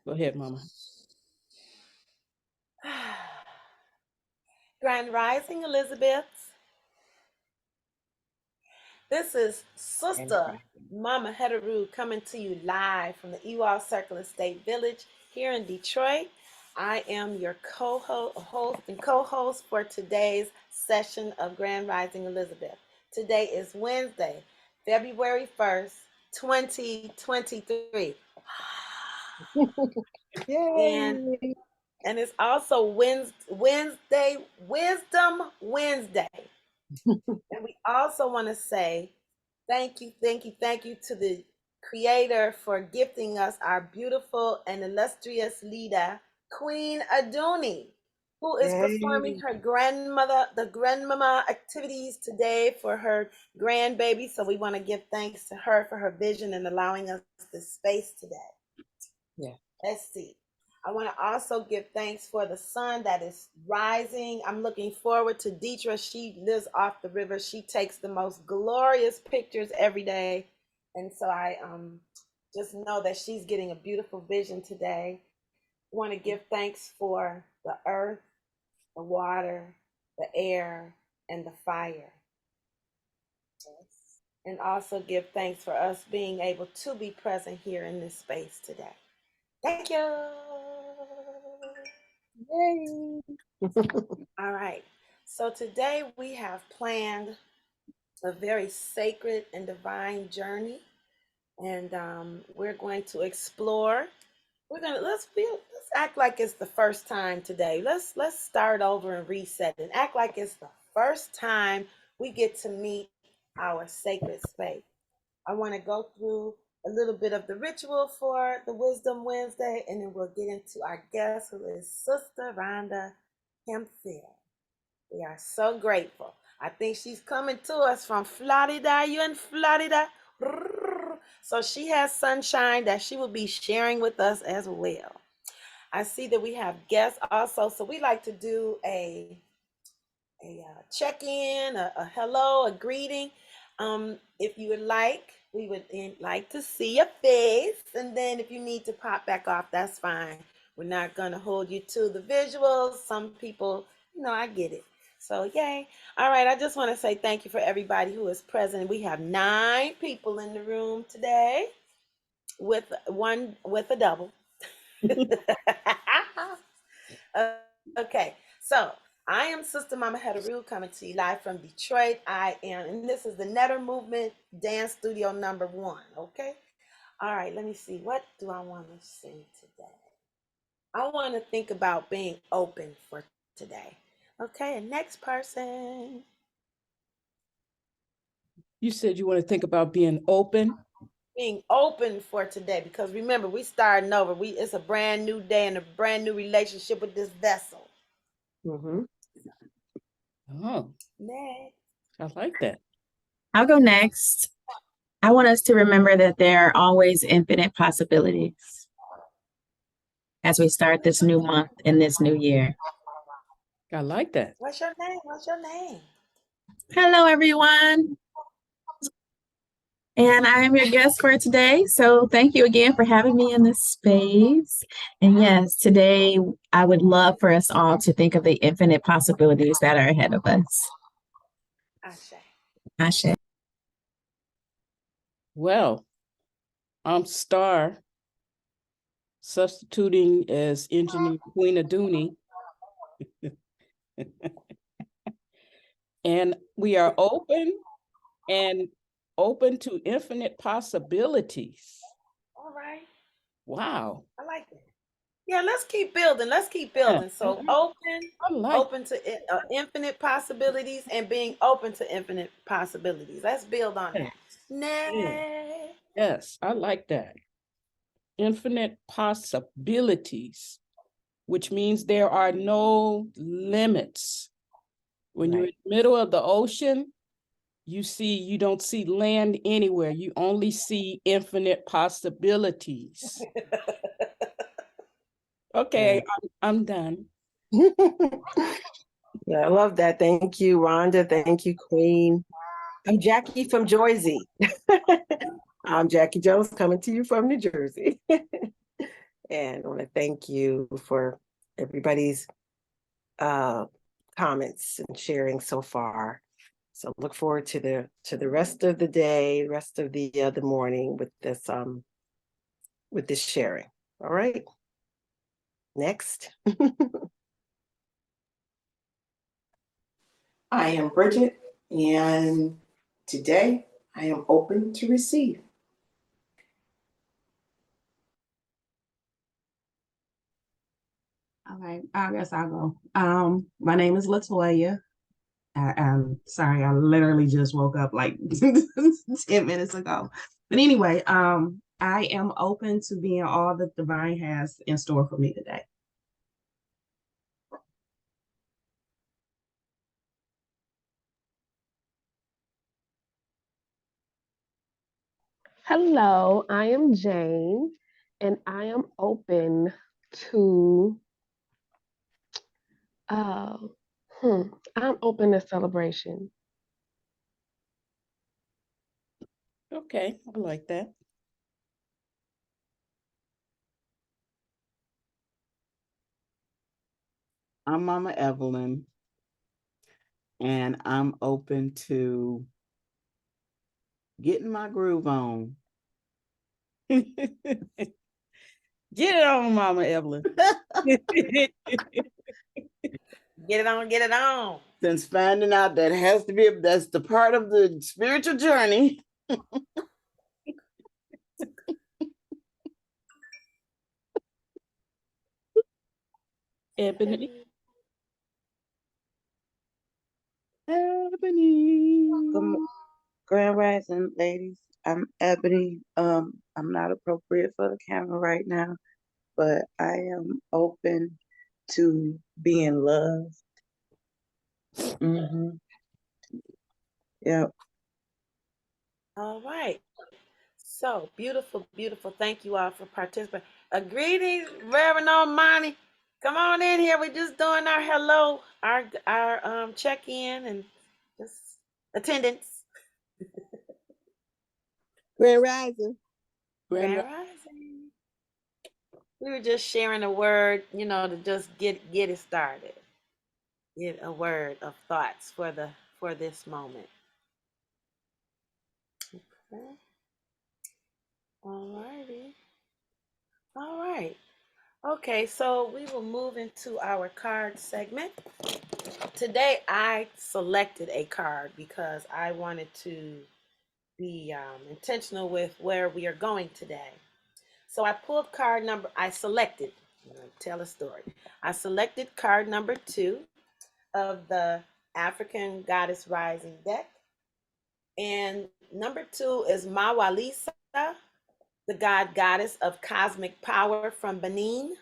Go ahead, Mama. Grand Rising, Elizabeth. This is Sister Mama Hetheru coming to you live from the Ewald Circle Estate Village here in Detroit. I am your host and co-host for today's session of Grand Rising Elizabeth. Today is Wednesday, February 1st, 2023. And it's also Wednesday, Wisdom Wednesday. And we also want to say thank you to the Creator for gifting us our beautiful and illustrious leader, Queen Aduni, who is performing her grandmama activities today for her grandbaby. So we want to give thanks to her for her vision and allowing us this space today. Yeah. Let's see. I want to also give thanks for the sun that is rising. I'm looking forward to Deidre. She lives off the river. She takes the most glorious pictures every day. And so I just know that she's getting a beautiful vision today. I want to give thanks for the earth, the water, the air, and the fire. And also give thanks for us being able to be present here in this space today. Thank you. Yay. All right. So today we have planned a very sacred and divine journey, and we're going to explore. Let's act like it's the first time today. Let's start over and reset and act like it's the first time we get to meet our sacred space. I want to go through a little bit of the ritual for the Wisdom Wednesday, and then we'll get into our guest, who is Sister Rhonda Hetheru. We are so grateful. I think she's coming to us from Florida. Are you in Florida? So she has sunshine that she will be sharing with us as well. I see that we have guests also. So we like to do a check-in, a hello, a greeting. If you would like, we would like to see your face. And then if you need to pop back off, that's fine. We're not going to hold you to the visuals. Some people, I get it. So, yay. All right. I just want to say thank you for everybody who is present. We have 9 people in the room today with a double. Okay. So, I am Sister Mama Hetheru coming to you live from Detroit. And this is the Netter Movement Dance Studio number 1. Okay. All right. Let me see. What do I want to sing today? I want to think about being open for today. Okay. And next person. You said you want to think about being open? Being open for today, because remember, we starting over. It's a brand new day and a brand new relationship with this vessel. Mm-hmm. Oh, next. I like that. I'll go next. I want us to remember that there are always infinite possibilities as we start this new month and this new year. I like that. What's your name? Hello, everyone. And I am your guest for today. So thank you again for having me in this space. And yes, today I would love for us all to think of the infinite possibilities that are ahead of us. Ashe. Well, I'm Star, substituting as Engineer Queen Aduni. And we are open to infinite possibilities. All right. Wow. I like it. Yeah, let's keep building. Yeah. So open to infinite possibilities and being open to infinite possibilities. Let's build on that. Yes, I like that. Infinite possibilities, which means there are no limits. When you're in the middle of the ocean, you don't see land anywhere. You only see infinite possibilities. Okay, I'm done. Yeah, I love that. Thank you, Rhonda. Thank you, Queen. I'm Jackie from Jersey. I'm Jackie Jones coming to you from New Jersey. And I want to thank you for everybody's comments and sharing so far. So look forward to the rest of the day, rest of the morning with this sharing. All right. Next. I am Bridget, and today I am open to receive. All right, I guess I'll go. My name is Latoya. I'm sorry, I literally just woke up like 10 minutes ago. But anyway, I am open to being all that divine has in store for me today. Hello, I am Jane, and I am open to uh I'm open to celebration. Okay, I like that. I'm Mama Evelyn, and I'm open to getting my groove on. Get it on, Mama Evelyn. Get it on, get it on. Since finding out that has to be, that's the part of the spiritual journey. Ebony. Ebony. Grand Rising, ladies. I'm Ebony. I'm not appropriate for the camera right now, but I am open to being loved. Yep. All right. So beautiful, beautiful. Thank you all for participating. A greeting, Reverend Armani. Come on in here. We're just doing our hello, our check-in and just attendance. Grand Rising. Grand Rising. We were just sharing a word, to just get it started. Get a word of thoughts for this moment. Okay. All righty. All right. Okay, so we will move into our card segment. Today I selected a card because I wanted to be intentional with where we are going today. So I pulled I selected, tell a story. I selected card number 2 of the African Goddess Rising deck. And number 2 is Mawalisa, the goddess of cosmic power from Benin.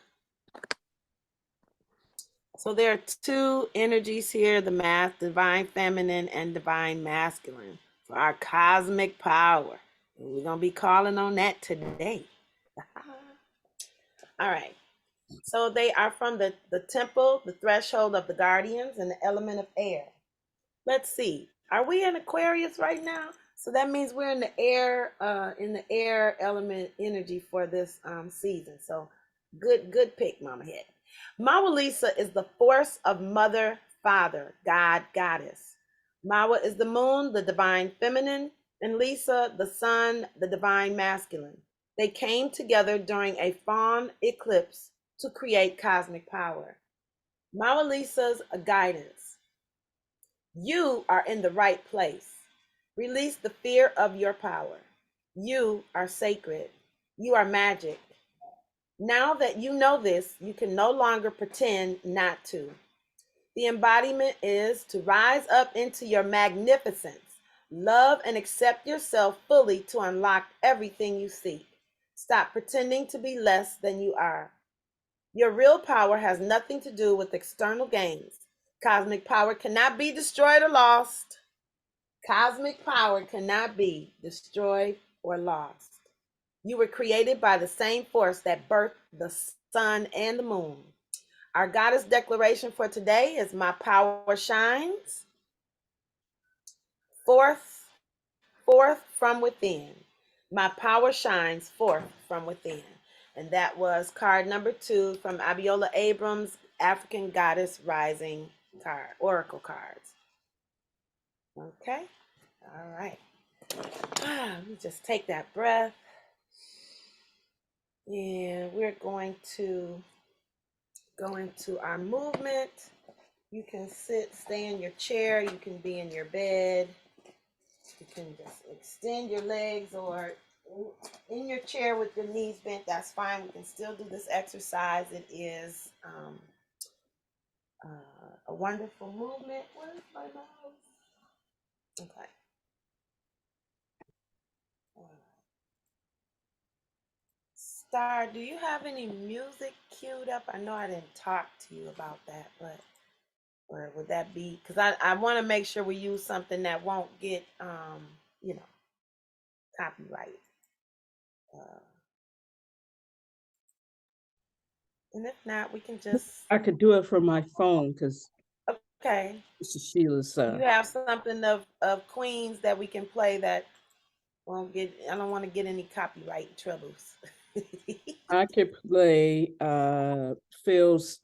So there are 2 energies here, the divine feminine and divine masculine for our cosmic power. And we're going to be calling on that today. All right. So they are from the temple, the threshold of the guardians, and the element of air. Let's see. Are we in Aquarius right now? So that means we're in the air element energy for this season. So good pick, Mama Head. Mawa Lisa is the force of mother, father, God, goddess. Mawa is the moon, the divine feminine, and Lisa, the sun, the divine masculine. They came together during a fawn eclipse to create cosmic power. Mawa Lisa's guidance. You are in the right place. Release the fear of your power. You are sacred. You are magic. Now that you know this, you can no longer pretend not to. The embodiment is to rise up into your magnificence. Love and accept yourself fully to unlock everything you seek. Stop pretending to be less than you are. Your real power has nothing to do with external gains. Cosmic power cannot be destroyed or lost. Cosmic power cannot be destroyed or lost. You were created by the same force that birthed the sun and the moon. Our goddess declaration for today is my power shines forth from within. My power shines forth from within. And that was card number 2 from Abiola Abrams, African Goddess Rising card, Oracle cards. Okay, all right. Let me just take that breath. And we're going to go into our movement. You can stay in your chair, you can be in your bed. You can just extend your legs, or in your chair with your knees bent, that's fine. We can still do this exercise. It is a wonderful movement. Where's my mouse? Okay. Star, do you have any music queued up? I know I didn't talk to you about that, but or would that be, because I want to make sure we use something that won't get you know, copyright. And if not, we can just, I could do it from my phone because okay. this is Sheila's. You have something of Queens that we can play that won't get, I don't want to get any copyright troubles. I could play Phil's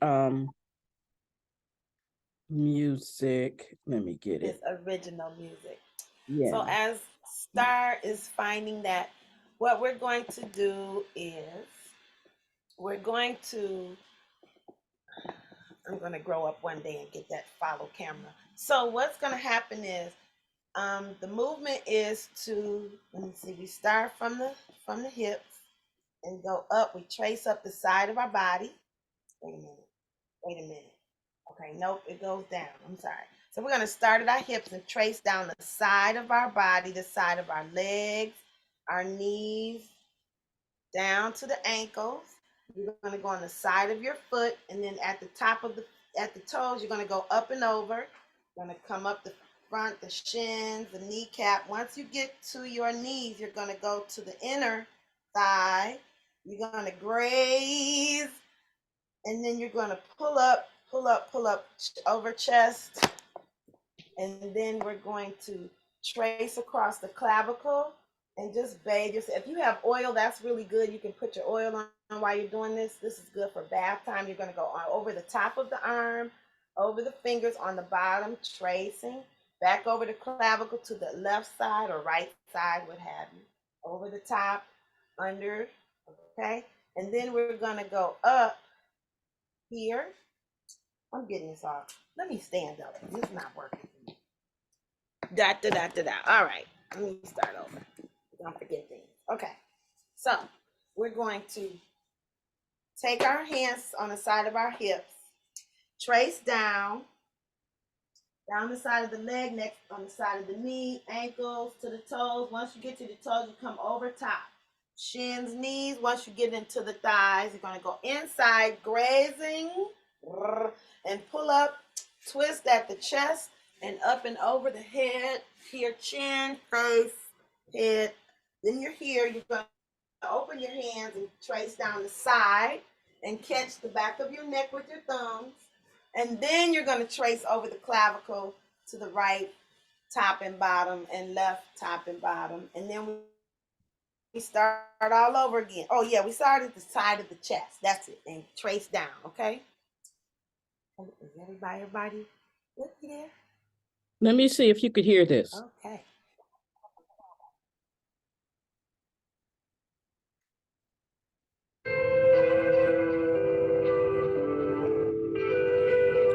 music. Let me get It's it. original music. Yeah. So as Star is finding that, what we're going to do is we're going to, I'm going to grow up one day and get that follow camera. So what's going to happen is the movement is to, let me see, we start from the hips and go up. We trace up the side of our body. Wait a minute. Okay, nope, it goes down. I'm sorry. So we're going to start at our hips and trace down the side of our body, the side of our legs, our knees, down to the ankles. You're going to go on the side of your foot, and then at the top of at the toes, you're going to go up and over. You're going to come up the front, the shins, the kneecap. Once you get to your knees, you're going to go to the inner thigh. You're going to graze, and then you're going to pull up over chest. And then we're going to trace across the clavicle and just bathe yourself. If you have oil, that's really good. You can put your oil on while you're doing this. This is good for bath time. You're going to go on over the top of the arm, over the fingers on the bottom, tracing, back over the clavicle to the left side or right side, what have you. Over the top, under, okay? And then we're going to go up here. I'm getting this off. Let me stand up. This is not working. Da. All right, let me start over. Don't forget things. Okay, so we're going to take our hands on the side of our hips, trace down the side of the leg, next on the side of the knee, ankles to the toes. Once you get to the toes, you come over top. Shins, knees. Once you get into the thighs, you're going to go inside, grazing, and pull up, twist at the chest, and up and over the head, here, chin, face, head. Then you're here. You're going to open your hands and trace down the side and catch the back of your neck with your thumbs. And then you're going to trace over the clavicle to the right, top and bottom, and left, top and bottom. And then we start all over again. Oh, yeah, we started at the side of the chest. That's it. And trace down, okay? Is everybody with me there? Let me see if you could hear this. Okay.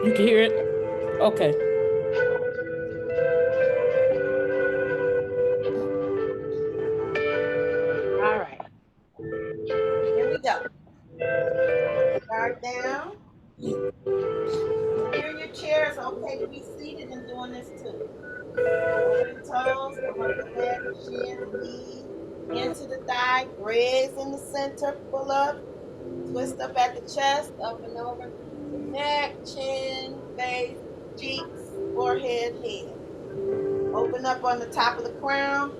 You can hear it? Okay. All right. Here we go. Start down. If you're in your chair, it's okay to be seated and doing this too. Over the toes, come up the leg, the shins, knees, into the thigh, graze in the center, pull up, twist up at the chest, up and over the neck, chin, face, cheeks, forehead, head. Open up on the top of the crown.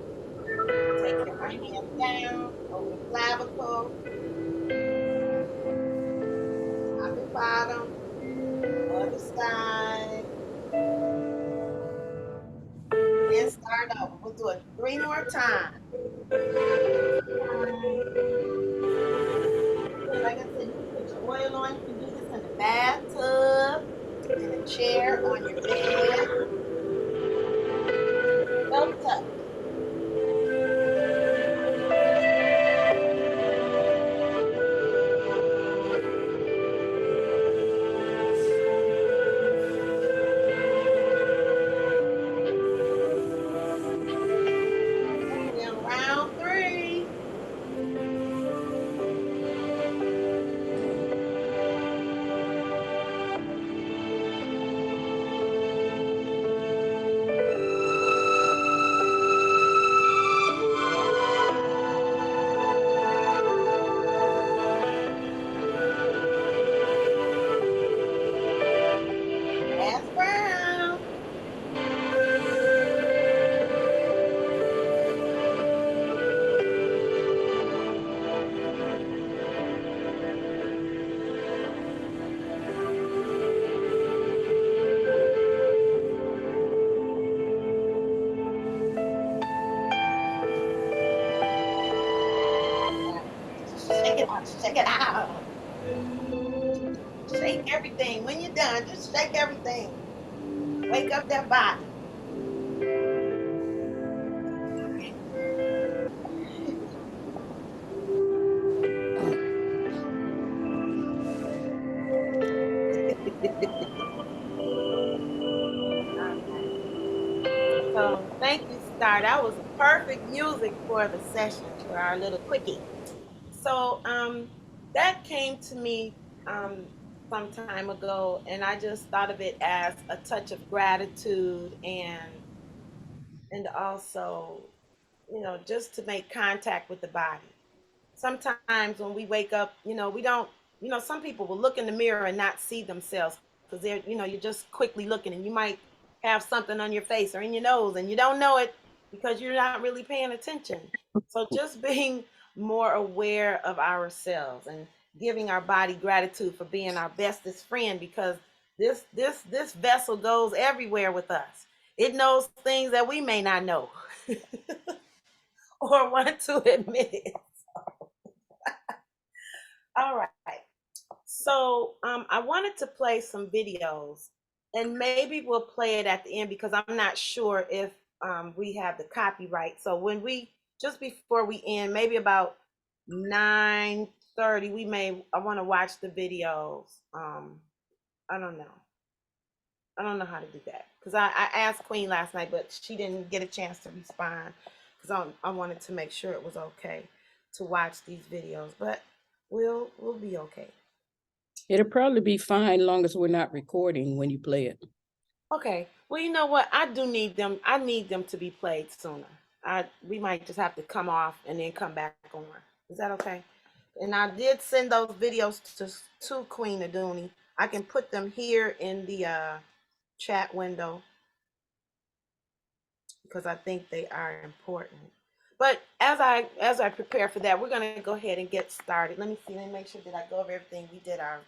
Take your hand down over the clavicle, top and bottom, other side, and start over. We'll do it 3 more times. out, shake it out. Shake everything. When you're done, just shake everything. Wake up that body. So thank you, Star. That was perfect music for the session, for our little quickie. So that came to me some time ago, and I just thought of it as a touch of gratitude, and also, just to make contact with the body. Sometimes when we wake up, we don't, some people will look in the mirror and not see themselves because you're just quickly looking, and you might have something on your face or in your nose and you don't know it because you're not really paying attention. So just being more aware of ourselves and giving our body gratitude for being our bestest friend, because this vessel goes everywhere with us. It knows things that we may not know or want to admit it. All right. So I wanted to play some videos, and maybe we'll play it at the end because I'm not sure if we have the copyright. So just before we end, maybe about 9:30, I want to watch the videos. I don't know. I don't know how to do that because I asked Queen last night, but she didn't get a chance to respond because I wanted to make sure it was okay to watch these videos, but we'll be okay. It'll probably be fine long as we're not recording when you play it. Okay. Well, you know what? I do need them. I need them to be played sooner. We might just have to come off and then come back on. Is that okay? And I did send those videos to Queen Aduni. I can put them here in the chat window because I think they are important. But as I prepare for that, we're gonna go ahead and get started. Let me make sure that I go over everything. We did our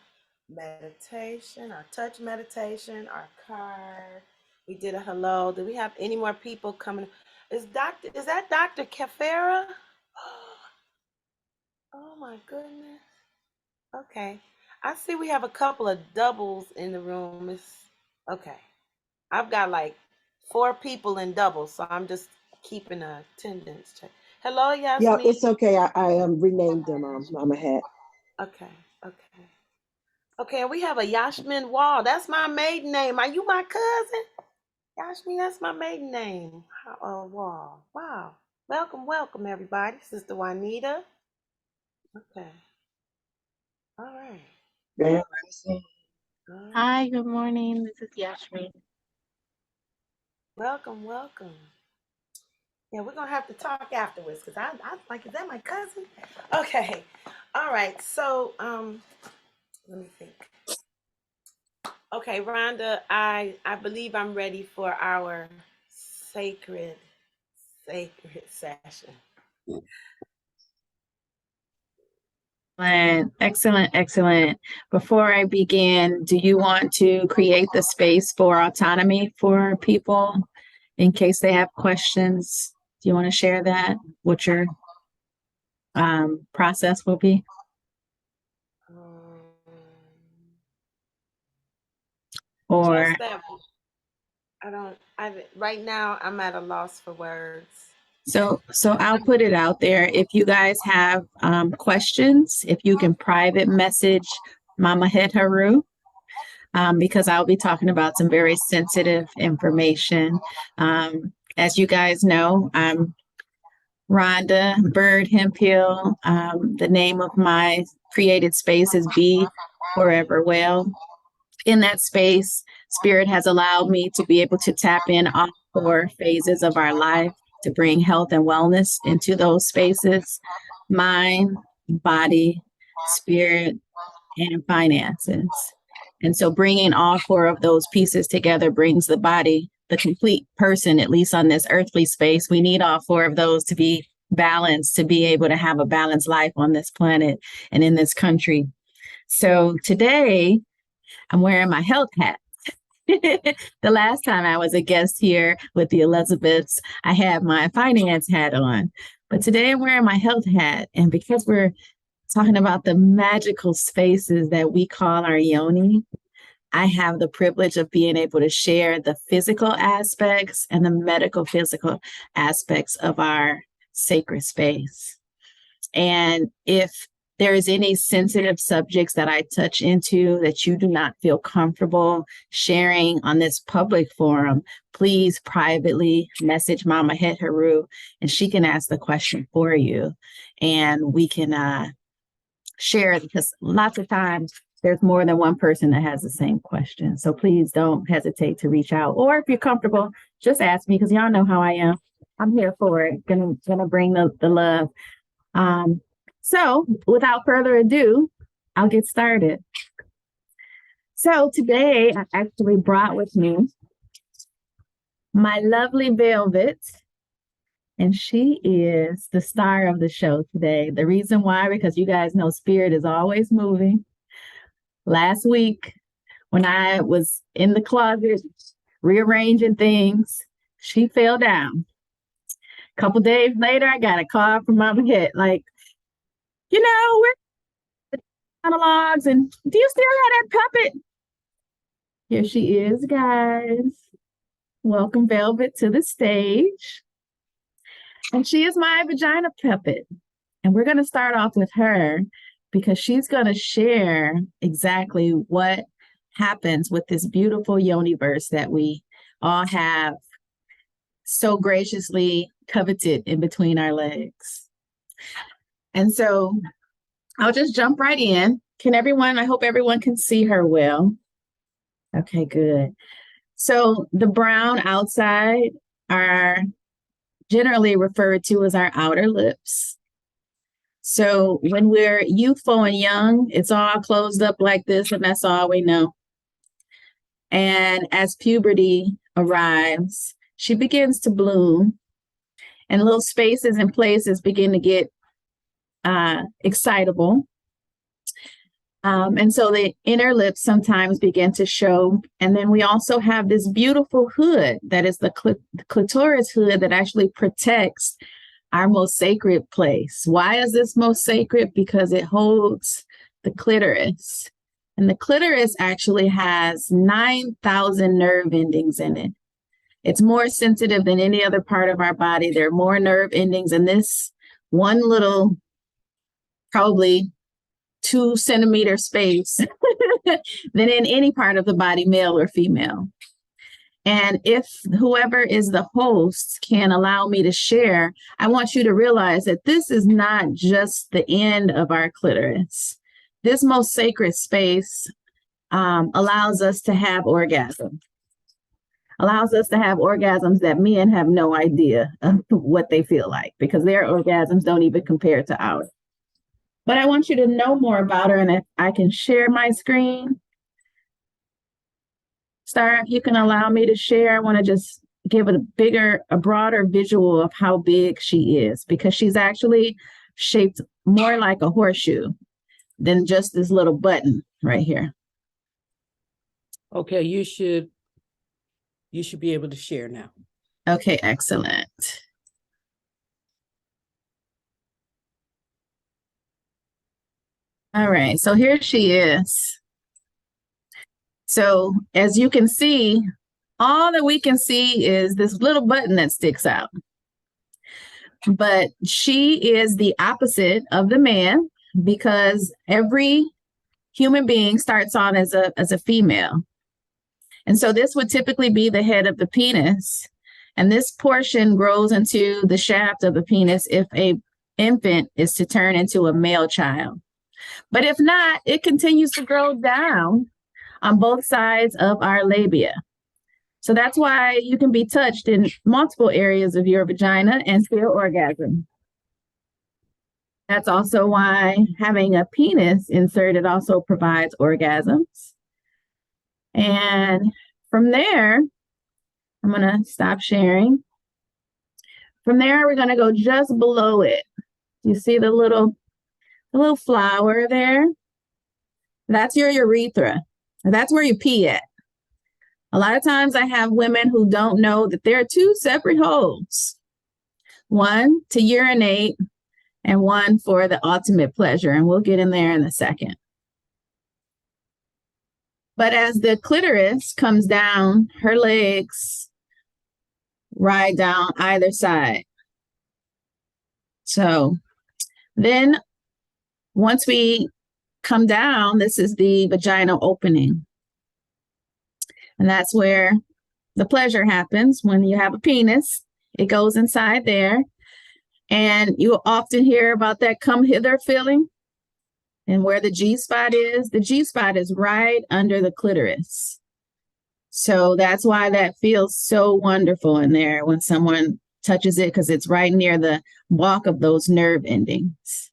meditation, our touch meditation, our card. We did a hello. Do we have any more people coming? Is that Dr. Kefera? Oh my goodness. Okay. I see we have a couple of doubles in the room. Okay. I've got like 4 people in doubles, so I'm just keeping a attendance check. Hello, Yasmin. Yeah, it's okay. I renamed them Mama Hat. Okay. Okay, we have a Yasmin Wall. That's my maiden name. Are you my cousin? Yasmin, that's my maiden name. Wall. Wow. Welcome, everybody. Sister Juanita. Okay. All right. Yeah. Hi, good morning. This is Yashmi. Welcome. Yeah, we're gonna have to talk afterwards because I like, is that my cousin? Okay. All right. So let me think. Okay, Rhonda, I believe I'm ready for our sacred session. Excellent. Before I begin, do you want to create the space for autonomy for people in case they have questions? Do you want to share that? What your process will be? Or just that right now I'm at a loss for words. So I'll put it out there. If you guys have questions, if you can private message Mama Hetheru, because I'll be talking about some very sensitive information. As you guys know, I'm Rhonda Bird Hemphill. The name of my created space is Be Forever Well. In that space, Spirit has allowed me to be able to tap in all 4 phases of our life to bring health and wellness into those spaces: mind, body, spirit, and finances. And so bringing all 4 of those pieces together brings the body, the complete person, at least on this earthly space. We need all 4 of those to be balanced, to be able to have a balanced life on this planet and in this country. So today, I'm wearing my health hat. The last time I was a guest here with the Elizabeths, I had my finance hat on. But today I'm wearing my health hat. And because we're talking about the magical spaces that we call our yoni. I have the privilege of being able to share the physical aspects and the medical physical aspects of our sacred space. And if there is any sensitive subjects that I touch into that you do not feel comfortable sharing on this public forum, please privately message Mama Hetheru and she can ask the question for you. And we can share it, because lots of times there's more than one person that has the same question. So please don't hesitate to reach out. Or if you're comfortable, just ask me, because y'all know how I am. I'm here for it. Gonna bring the love. So without further ado, I'll get started. So today I actually brought with me my lovely Velvet, and she is the star of the show today. The reason why, because you guys know Spirit is always moving. Last week, when I was in the closet rearranging things, she fell down. A couple days later, I got a call from Mama Het, like, you know, we're monologues, and do you still have that puppet? Here she is, guys. Welcome Velvet to the stage. And she is my vagina puppet. And we're going to start off with her because she's going to share exactly what happens with this beautiful yoniverse that we all have so graciously coveted in between our legs. And so I'll just jump right in. I hope everyone can see her well. Okay, good. So the brown outside are generally referred to as our outer lips. So when we're youthful and young, it's all closed up like this, and that's all we know. And as puberty arrives, she begins to bloom, and little spaces and places begin to get excitable. And so the inner lips sometimes begin to show. And then we also have this beautiful hood that is the clitoris hood that actually protects our most sacred place. Why is this most sacred? Because it holds the clitoris. And the clitoris actually has 9,000 nerve endings in it. It's more sensitive than any other part of our body. There are more nerve endings in this one little, probably 2 centimeter space than in any part of the body, male or female. And if whoever is the host can allow me to share, I want you to realize that this is not just the end of our clitoris. This most sacred space allows us to have orgasms. Allows us to have orgasms that men have no idea of what they feel like, because their orgasms don't even compare to ours. But I want you to know more about her, and if I can share my screen. Star, if you can allow me to share, I want to just give a broader visual of how big she is, because she's actually shaped more like a horseshoe than just this little button right here. Okay, you should be able to share now. Okay, excellent. All right, so here she is. So as you can see, all that we can see is this little button that sticks out. But she is the opposite of the man, because every human being starts on as a female. And so this would typically be the head of the penis. And this portion grows into the shaft of the penis if a infant is to turn into a male child. But if not, it continues to grow down on both sides of our labia. So that's why you can be touched in multiple areas of your vagina and feel orgasm. That's also why having a penis inserted also provides orgasms. And from there, I'm going to stop sharing. From there, we're going to go just below it. You see the little flower there? That's your urethra. That's where you pee at. A lot of times I have women who don't know that there are 2 separate holes. One to urinate, and one for the ultimate pleasure. And we'll get in there in a second. But as the clitoris comes down, her legs ride down either side. So then once we come down, this is the vaginal opening. And that's where the pleasure happens. When you have a penis, it goes inside there. And you often hear about that come hither feeling. And where the G-spot is, the G-spot is right under the clitoris. So that's why that feels so wonderful in there when someone touches it, because it's right near the bulk of those nerve endings.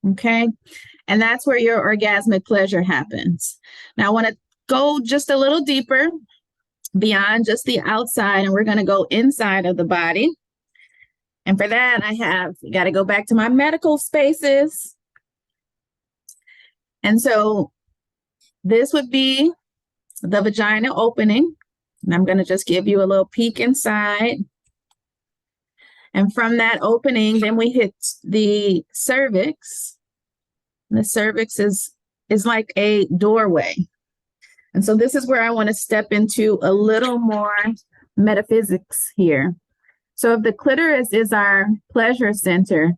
Okay. And that's where your orgasmic pleasure happens. Now I want to go just a little deeper beyond just the outside, and we're going to go inside of the body. And for that, I got to go back to my medical spaces. And so this would be the vagina opening. And I'm going to just give you a little peek inside. And from that opening, then we hit the cervix. And the cervix is like a doorway. And so this is where I want to step into a little more metaphysics here. So if the clitoris is our pleasure center,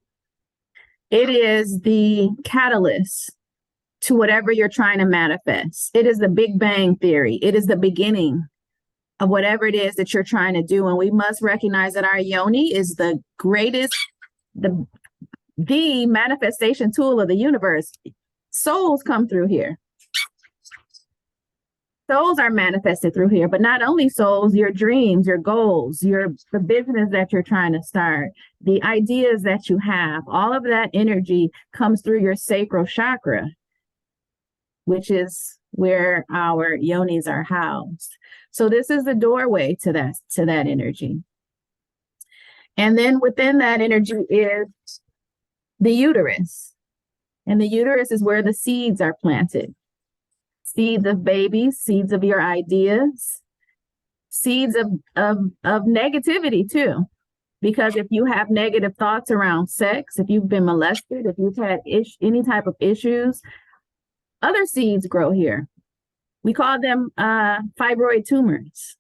it is the catalyst to whatever you're trying to manifest. It is the Big Bang theory. It is the beginning of whatever it is that you're trying to do. And we must recognize that our yoni is the greatest, the manifestation tool of the universe. Souls come through here. Souls are manifested through here, but not only souls, your dreams, your goals, the business that you're trying to start, the ideas that you have, all of that energy comes through your sacral chakra, which is where our yonis are housed. So this is the doorway to that energy. And then within that energy is the uterus. And the uterus is where the seeds are planted. Seeds of babies, seeds of your ideas, seeds of negativity too. Because if you have negative thoughts around sex, if you've been molested, if you've had any type of issues, other seeds grow here. We call them fibroid tumors,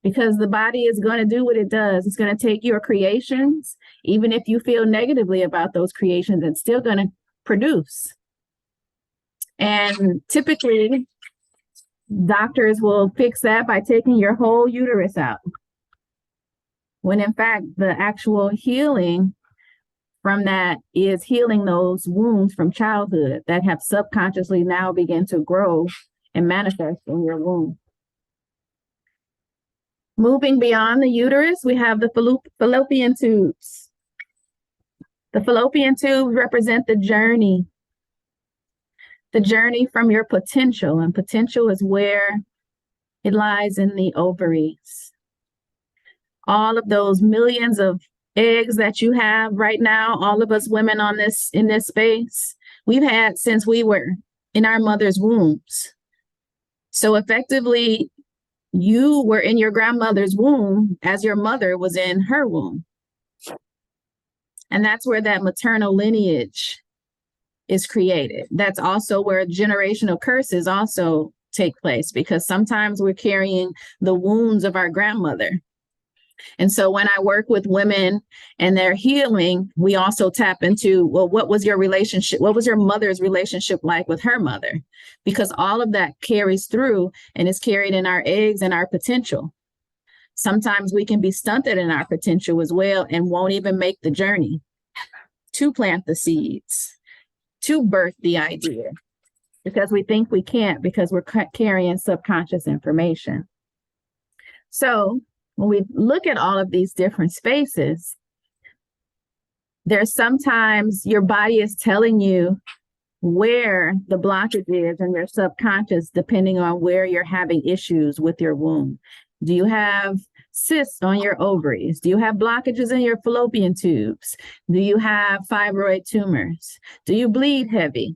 because the body is going to do what it does. It's going to take your creations, even if you feel negatively about those creations, it's still going to produce. And typically, doctors will fix that by taking your whole uterus out, when in fact, the actual healing from that is healing those wounds from childhood that have subconsciously now begun to grow and manifest in your womb. Moving beyond the uterus, we have the fallopian tubes. The fallopian tubes represent the journey from your potential, and potential is where it lies in the ovaries. All of those millions of eggs that you have right now, all of us women in this space, we've had since we were in our mother's wombs. So effectively, you were in your grandmother's womb as your mother was in her womb. And that's where that maternal lineage is created. That's also where generational curses also take place, because sometimes we're carrying the wounds of our grandmother. And so when I work with women and they're healing, we also tap into, well, what was your relationship? What was your mother's relationship like with her mother? Because all of that carries through and is carried in our eggs and our potential. Sometimes we can be stunted in our potential as well and won't even make the journey to plant the seeds, to birth the idea, because we think we can't, because we're carrying subconscious information. So when we look at all of these different spaces, there's sometimes your body is telling you where the blockage is in your subconscious, depending on where you're having issues with your womb. Do you have cysts on your ovaries? Do you have blockages in your fallopian tubes? Do you have fibroid tumors? Do you bleed heavy?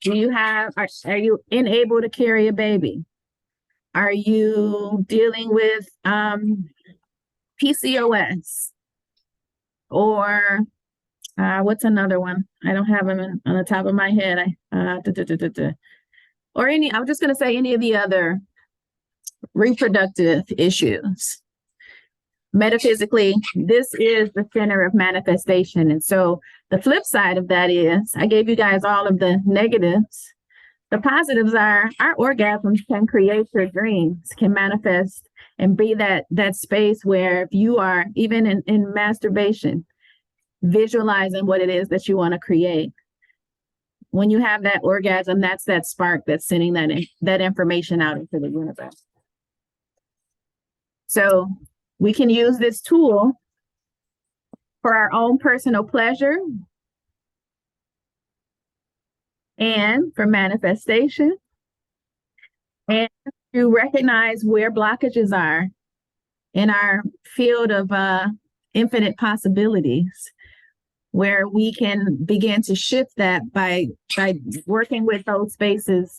Are you unable to carry a baby? Are you dealing with PCOS or What's another one? I don't have them on the top of my head. Or I'm just going to say any of the other reproductive issues. Metaphysically, this is the center of manifestation. And so the flip side of that is I gave you guys all of the negatives. The positives are our orgasms can create your dreams, can manifest and be that space where if you are even in masturbation, visualizing what it is that you want to create. When you have that orgasm, that's that spark that's sending that information out into the universe. So we can use this tool for our own personal pleasure and for manifestation, and to recognize where blockages are in our field of infinite possibilities, where we can begin to shift that by working with those spaces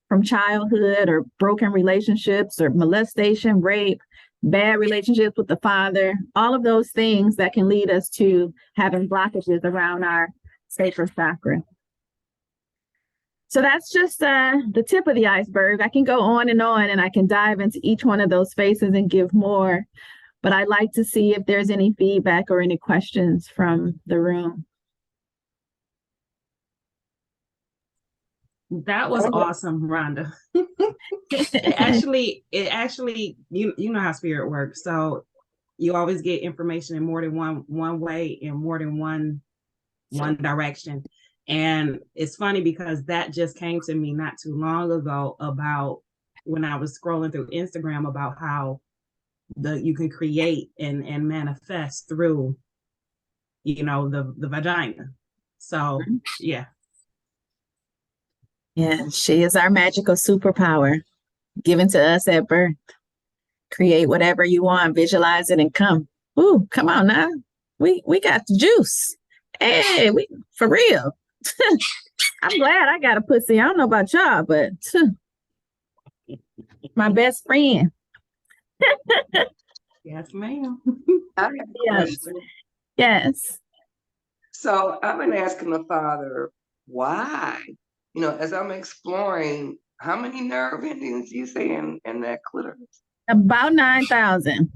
from childhood or broken relationships or molestation, rape, bad relationships with the father, all of those things that can lead us to having blockages around our sacral chakra. So that's just the tip of the iceberg. I can go on and I can dive into each one of those spaces and give more, but I'd like to see if there's any feedback or any questions from the room. That was awesome, Rhonda. It actually, you know how spirit works. So you always get information in more than one way, in more than one direction. And it's funny because that just came to me not too long ago about when I was scrolling through Instagram about how you can create and manifest through, the vagina. So yeah. Yeah, she is our magical superpower given to us at birth. Create whatever you want, visualize it, and come. Ooh, come on now. We got the juice. Hey, we for real. I'm glad I got a pussy. I don't know about y'all, but my best friend. Yes, ma'am. I have a question. Yes. So I've been asking the Father, why? As I'm exploring, how many nerve endings do you say in that clitoris? About 9,000.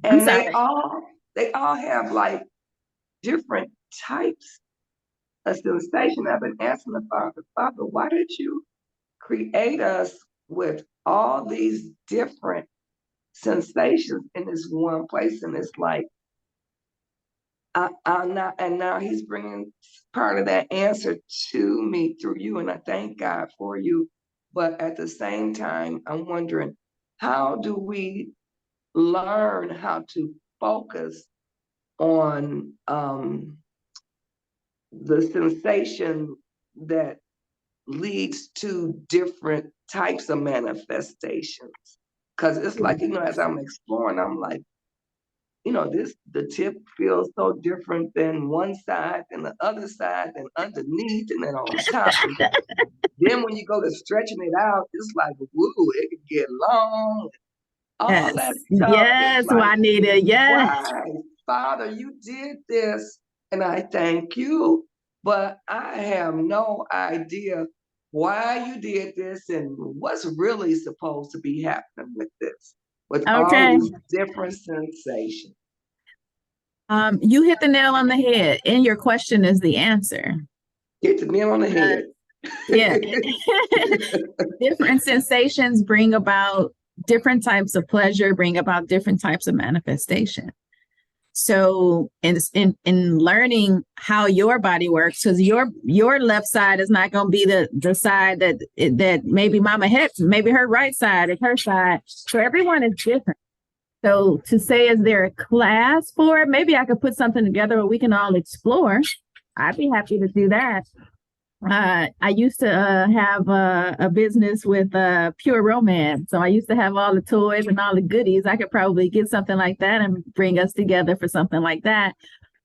And they all have like different types of sensation. I've been asking the Father, why did you create us with all these different sensations in this one place? And it's like, now he's bringing part of that answer to me through you, and I thank God for you. But at the same time, I'm wondering, how do we learn how to focus on the sensation that leads to different types of manifestations? Because it's like, as I'm exploring, I'm like, the tip feels so different than one side and the other side and underneath and then on top. And then when you go to stretching it out, it's like, woo, it can get long. All that stuff. Yes, like, Juanita. Yes. why? Father, you did this and I thank you, but I have no idea why you did this and what's really supposed to be happening with this. With all these different sensations. You hit the nail on the head, and your question is the answer. Hit the nail on the head. Yeah. Different sensations bring about different types of pleasure, bring about different types of manifestation. So in learning how your body works, because your left side is not going to be the side that maybe Mama hits, maybe her right side is her side. So everyone is different. So to say, is there a class for it? Maybe I could put something together where we can all explore. I'd be happy to do that. I used to have a business with Pure Romance. So I used to have all the toys and all the goodies. I could probably get something like that and bring us together for something like that.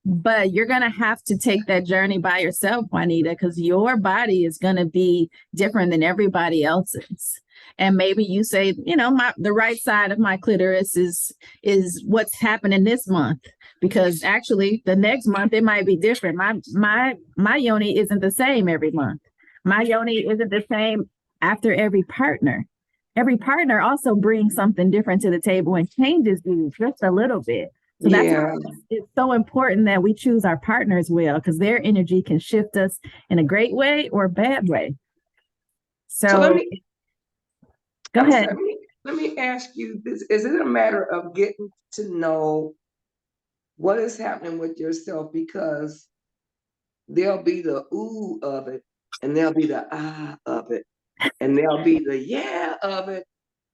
But you're going to have to take that journey by yourself, Juanita, because your body is going to be different than everybody else's. And maybe you say, the right side of my clitoris is what's happening this month. because actually the next month it might be different. My yoni isn't the same every month. My yoni isn't the same after every partner. Every partner also brings something different to the table and changes you just a little bit. So that's Yeah. why it's so important that we choose our partners well, because their energy can shift us in a great way or a bad way. So let So me go I'm ahead. sorry, let me ask you this. Is it a matter of getting to know what is happening with yourself? Because there'll be the ooh of it, and there'll be the ah of it, and there'll be the yeah of it,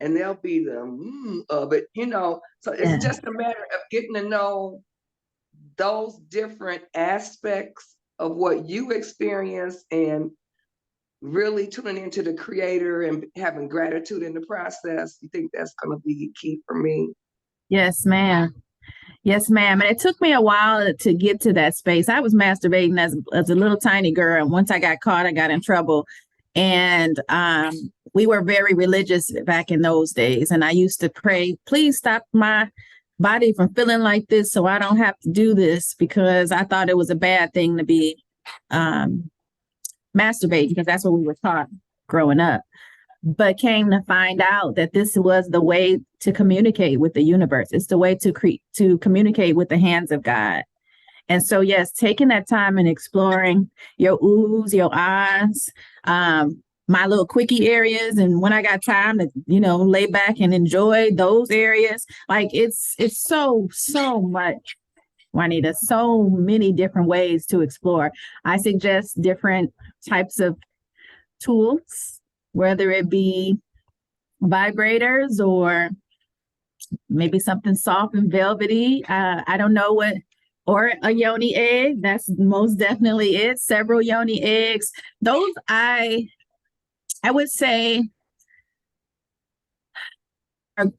and there'll be the of it, you know. So it's Yeah. just a matter of getting to know those different aspects of what you experience and really tuning into the creator and having gratitude in the process. You think that's going to be key for me? Yes, ma'am. Yes, ma'am. And it took me a while to get to that space. I was masturbating as a little tiny girl. And once I got caught, I got in trouble. And we were very religious back in those days. And I used to pray, please stop my body from feeling like this so I don't have to do this, because I thought it was a bad thing to be masturbating, because that's what we were taught growing up. But came to find out that this was the way to communicate with the universe. It's the way to communicate with the hands of God. And so, yes, taking that time and exploring your oohs, your ahs, my little quickie areas. And when I got time to, lay back and enjoy those areas, like it's so much, Juanita, so many different ways to explore. I suggest different types of tools, whether it be vibrators or maybe something soft and velvety. I don't know what, or a yoni egg. That's most definitely it. Several yoni eggs. Those I would say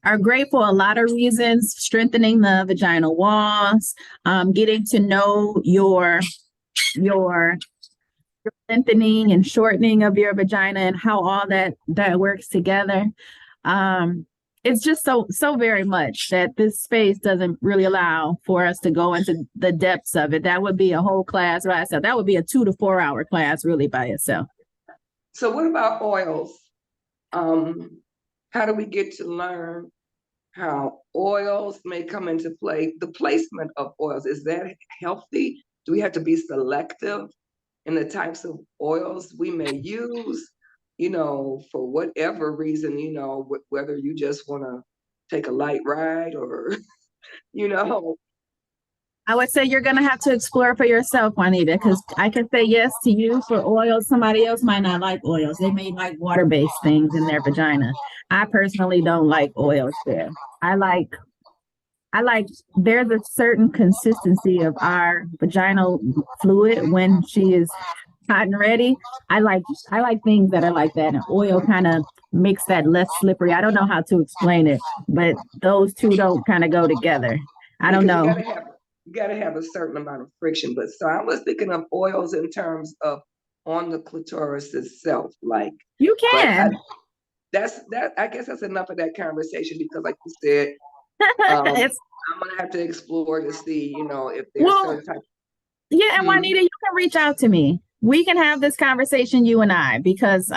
are great for a lot of reasons. Strengthening the vaginal walls, getting to know your lengthening and shortening of your vagina and how all that works together. It's just so very much that this space doesn't really allow for us to go into the depths of it. That would be a whole class by itself. That would be a 2 to 4 hour class really by itself. So what about oils? How do we get to learn how oils may come into play? The placement of oils, is that healthy? Do we have to be selective in the types of oils we may use, for whatever reason, whether you just want to take a light ride or, I would say you're going to have to explore for yourself, Juanita, because I can say yes to you for oils. Somebody else might not like oils. They may like water-based things in their vagina. I personally don't like oils there. I like there's a certain consistency of our vaginal fluid when she is hot and ready. I like things that are like that, and oil kind of makes that less slippery. I don't know how to explain it, but those two don't kind of go together. I don't know. You gotta have a certain amount of friction. But so I was thinking of oils in terms of on the clitoris itself, like you can. I guess that's enough of that conversation, because like you said, I'm gonna have to explore to see, if there's certain type. Yeah, and Juanita, you can reach out to me. We can have this conversation, you and I, because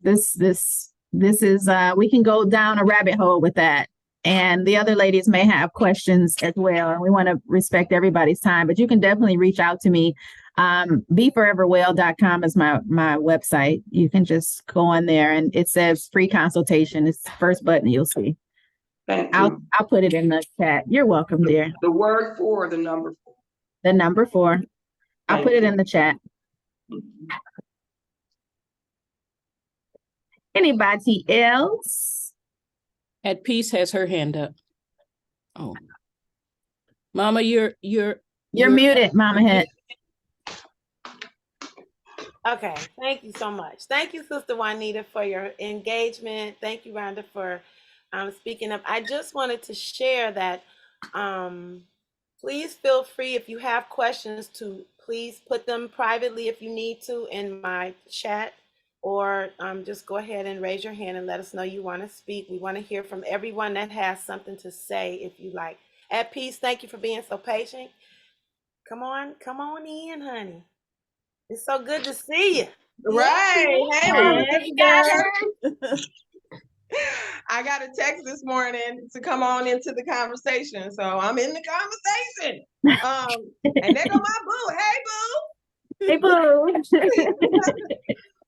this is we can go down a rabbit hole with that. And the other ladies may have questions as well. And we want to respect everybody's time, but you can definitely reach out to me. BeForeverWell.com is my website. You can just go on there and it says free consultation. It's the first button you'll see. Thank you. I'll put it in the chat. You're welcome, dear. The word 4 or the number 4? The number 4. I'll put it in the chat. Anybody else? At Peace has her hand up. Oh, Mama, you're muted, Mama Het. Okay, thank you so much. Thank you, Sister Juanita, for your engagement. Thank you, Rhonda, for speaking up. I just wanted to share that please feel free, if you have questions, to please put them privately if you need to in my chat, or just go ahead and raise your hand and let us know you want to speak. We want to hear from everyone that has something to say, if you like. At peace. Thank you for being so patient. Come on in, honey. It's so good to see you. Right. Hey, Mama Hey, girl. I got a text this morning to come on into the conversation. So I'm in the conversation. And there go my boo. Hey, boo. Hey, boo.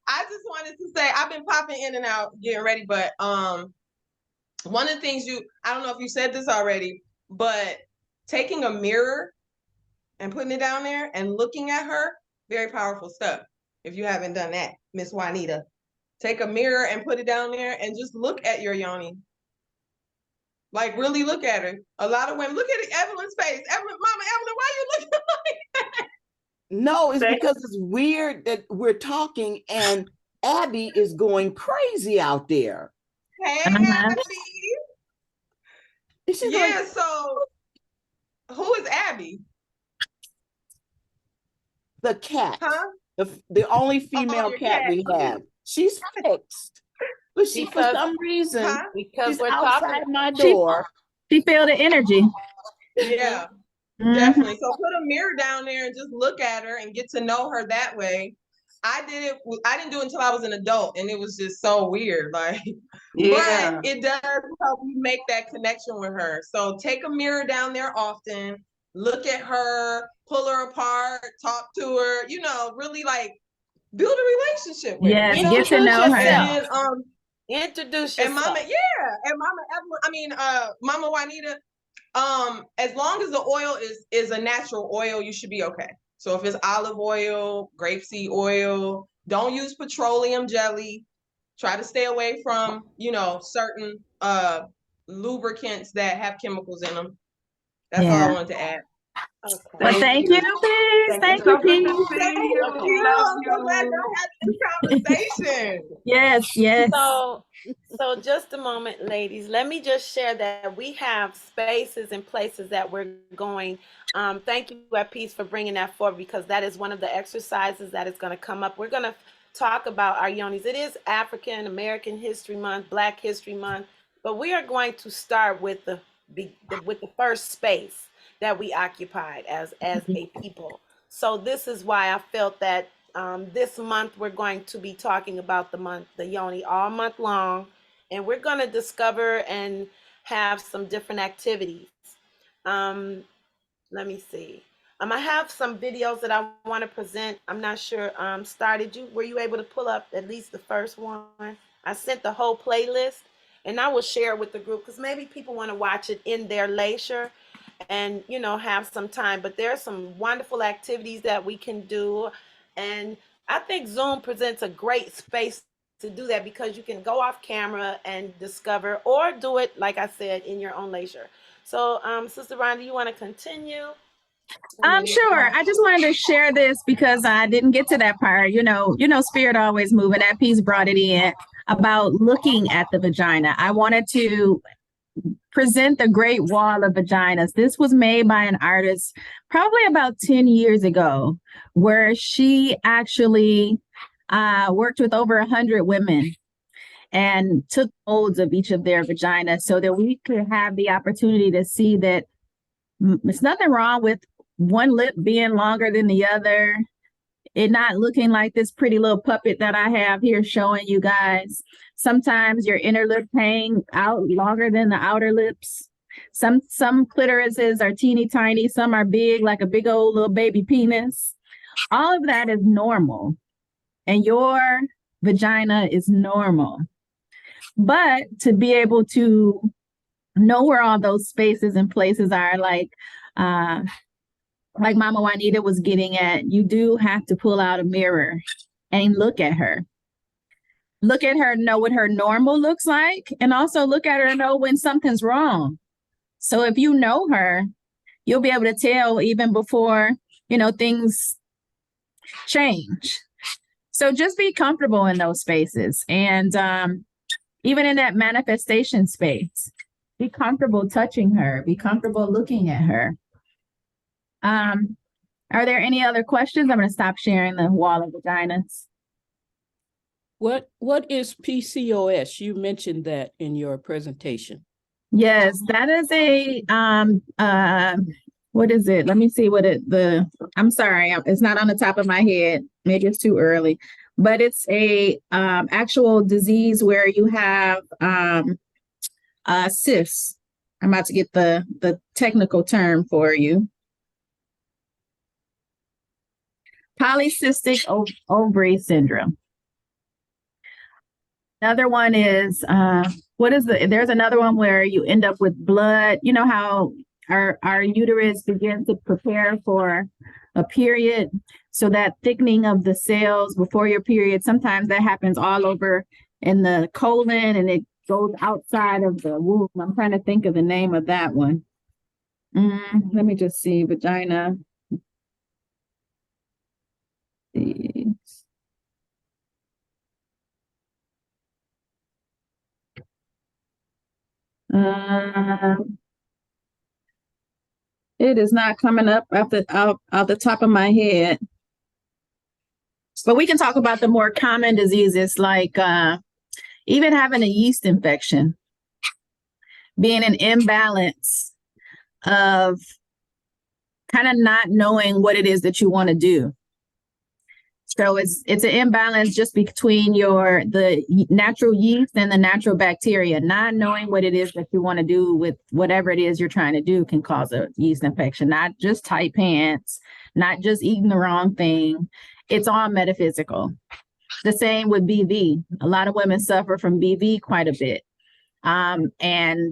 I just wanted to say I've been popping in and out getting ready, but one of the things I don't know if you said this already, but taking a mirror and putting it down there and looking at her, very powerful stuff. If you haven't done that, Miss Juanita, take a mirror and put it down there and just look at your yoni. Like really look at her. A lot of women, look at Evelyn's face. Mama Evelyn, why are you looking like that? No, it's because it's weird that we're talking and Abby is going crazy out there. Hey, Uh-huh. Abby. She's Yeah, like, so who is Abby? the cat. Huh? The only female your cat cat. we have. She's fixed. But she, for Because- some reason, Huh? Because she's we're outside talking. my door. She feel the energy. Yeah, Mhm. definitely. So put a mirror down there and just look at her and get to know her that way. I didn't do it until I was an adult, and it was just so weird. Like, Yeah. but it does help you make that connection with her. So take a mirror down there often, look at her, pull her apart, talk to her, really like build a relationship with her. Yes, You know? get to know Introduce her. yourself. And Introduce and yourself. Mama Evelyn, Mama Juanita, as long as the oil is a natural oil, you should be okay. So if it's olive oil, grapeseed oil, don't use petroleum jelly. Try to stay away from, certain lubricants that have chemicals in them. That's all I Yeah. wanted to add. Okay. Well, thank you, Peace. Thank you, So good to Peace. see Thank you. you. Love I'm so glad y'all had this conversation. Yes, yes. So just a moment, ladies. Let me just share that we have spaces and places that we're going. Thank you, at Peace, for bringing that forward, because that is one of the exercises that is going to come up. We're going to talk about our yonis. It is African American History Month, Black History Month, but we are going to start with the first space that we occupied as a people. So this is why I felt that this month we're going to be talking about the yoni all month long, and we're going to discover and have some different activities. Let me see. I have some videos that I want to present. I'm not sure. Were you able to pull up at least the first one? I sent the whole playlist, and I will share it with the group because maybe people want to watch it in their leisure and have some time. But there are some wonderful activities that we can do, and I think Zoom presents a great space to do that because you can go off camera and discover, or do it, like I said, in your own leisure. So, Sister Rhonda, you want to continue? Sure. I just wanted to share this because I didn't get to that part. Spirit always moving. That piece brought it in about looking at the vagina. I wanted to present the Great Wall of Vaginas. This was made by an artist probably about 10 years ago, where she actually worked with over 100 women and took molds of each of their vaginas so that we could have the opportunity to see that there's nothing wrong with one lip being longer than the other, it not looking like this pretty little puppet that I have here showing you guys. Sometimes your inner lip hang out longer than the outer lips. Some clitorises are teeny tiny, some are big, like a big old little baby penis. All of that is normal, and your vagina is normal. But to be able to know where all those spaces and places are, like Mama Juanita was getting at, you do have to pull out a mirror and look at her. Look at her, know what her normal looks like, and also look at her and know when something's wrong. So if you know her, you'll be able to tell even before, things change. So just be comfortable in those spaces. And even in that manifestation space, be comfortable touching her, be comfortable looking at her. Are there any other questions? I'm going to stop sharing the wall of vaginas. What is PCOS? You mentioned that in your presentation. Yes, that is a what is it? Let me see what I'm sorry, it's not on the top of my head. Maybe it's too early. But it's a actual disease where you have cysts. I'm about to get the technical term for you. Polycystic ovary syndrome. Another one is there's another one where you end up with blood. You know how our uterus begins to prepare for a period. So that thickening of the cells before your period, sometimes that happens all over in the colon and it goes outside of the womb. I'm trying to think of the name of that one. Let me just see, vagina. It is not coming up out the top of my head. But we can talk about the more common diseases like even having a yeast infection, being an imbalance of kind of not knowing what it is that you want to do. So it's an imbalance just between the natural yeast and the natural bacteria. Not knowing what it is that you want to do with whatever it is you're trying to do can cause a yeast infection. Not just tight pants, not just eating the wrong thing. It's all metaphysical. The same with BV. A lot of women suffer from BV quite a bit. And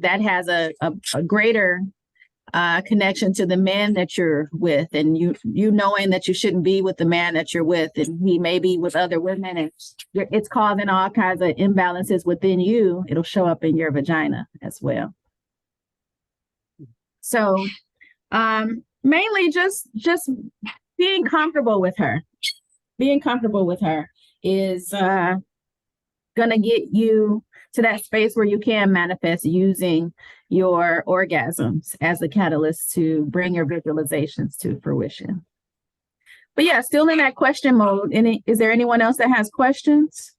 that has a greater connection to the man that you're with, and you knowing that you shouldn't be with the man that you're with, and he may be with other women, and it's causing all kinds of imbalances within you. It'll show up in your vagina as well. So mainly just being comfortable with her. Being comfortable with her is gonna get you to that space where you can manifest using your orgasms as a catalyst to bring your visualizations to fruition. But yeah, still in that question mode. Is there anyone else that has questions?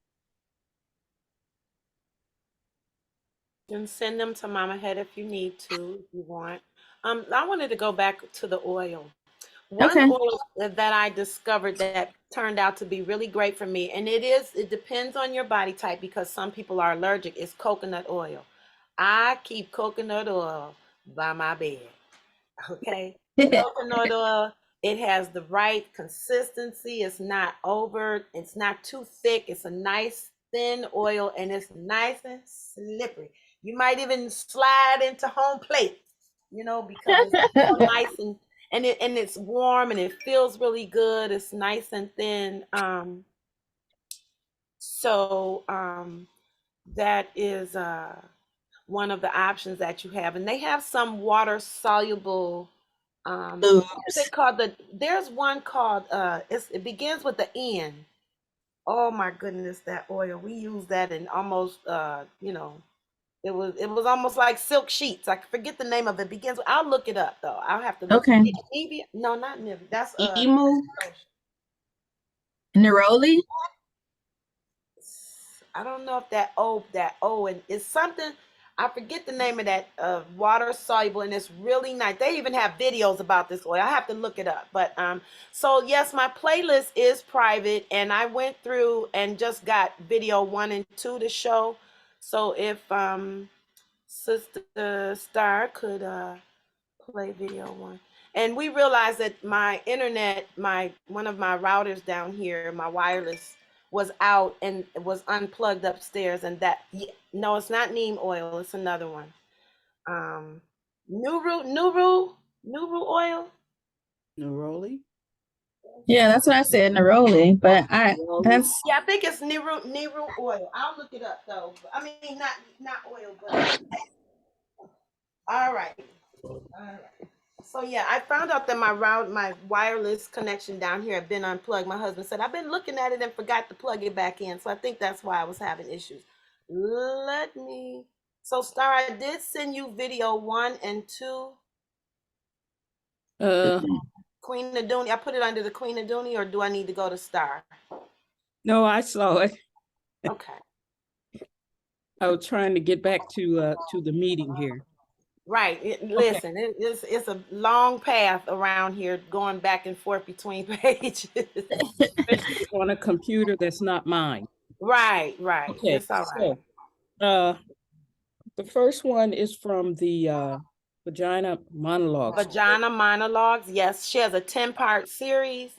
You can send them to Mama Head if you need to, if you want. I wanted to go back to the oil. One oil that I discovered that turned out to be really great for me, and it depends on your body type because some people are allergic, is coconut oil. I keep coconut oil by my bed. Okay. Coconut oil, it has the right consistency. It's not it's not too thick. It's a nice thin oil and it's nice and slippery. You might even slide into home plate, because it's so nice and it's warm and it feels really good. It's nice and thin. So that is one of the options that you have. And they have some water soluble they called there's one called it begins with the N. Oh my goodness, that oil. We use that in almost it was almost like silk sheets. I forget the name of it. Begins with, I'll look it up though. I'll have to look. Okay. Nivea? No, not Nivea. That's Emu. Neroli? I don't know if that O and it's something. I forget the name of that water soluble, and it's really nice. They even have videos about this oil. I have to look it up. But so yes, my playlist is private, and I went through and just got video 1 and 2 to show. So if Sister Star could play video 1. And we realized that my internet, one of my routers down here, my wireless, was out and it was unplugged upstairs. And no, it's not neem oil. It's another one. Nuru oil. Neroli? Yeah, that's what I said, neroli. But I think it's Neru oil. I'll look it up though. I mean, not oil, but all right. So yeah, I found out that my wireless connection down here had been unplugged. My husband said, I've been looking at it and forgot to plug it back in. So I think that's why I was having issues. So Star, I did send you video 1 and 2. Queen Naduni, I put it under the Queen Naduni, or do I need to go to Star? No, I saw it. Okay. I was trying to get back to the meeting here. Right. Listen, it's a long path around here going back and forth between pages. Especially on a computer that's not mine. Right. Okay, It's all right. so the first one is from the Vagina Monologues. Vagina Monologues. Yes, she has a 10-part series.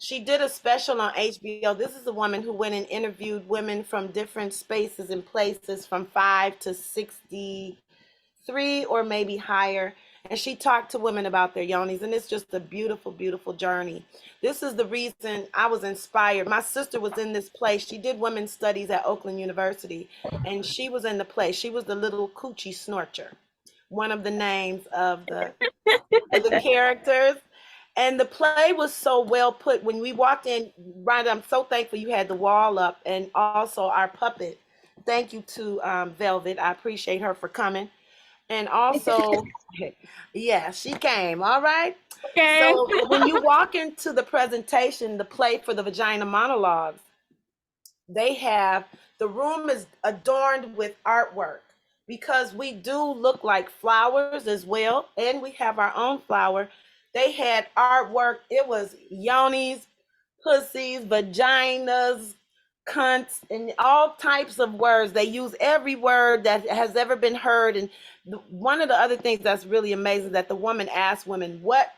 She did a special on HBO. This is a woman who went and interviewed women from different spaces and places from 5 to 63 or maybe higher. And she talked to women about their yonis. And it's just a beautiful, beautiful journey. This is the reason I was inspired. My sister was in this play. She did women's studies at Oakland University. And she was in the play. She was the little coochie snorcher, one of the names of the characters. And the play was so well put. When we walked in, Rhonda, I'm so thankful you had the wall up, and also our puppet. Thank you to Velvet. I appreciate her for coming. And also, yeah, she came. All right. Okay. So when you walk into the presentation, the play for the Vagina Monologues, the room is adorned with artwork, because we do look like flowers as well, and we have our own flower. They had artwork. It was yonis, pussies, vaginas, cunts, and all types of words. They use every word that has ever been heard. And one of the other things that's really amazing, that the woman asked women what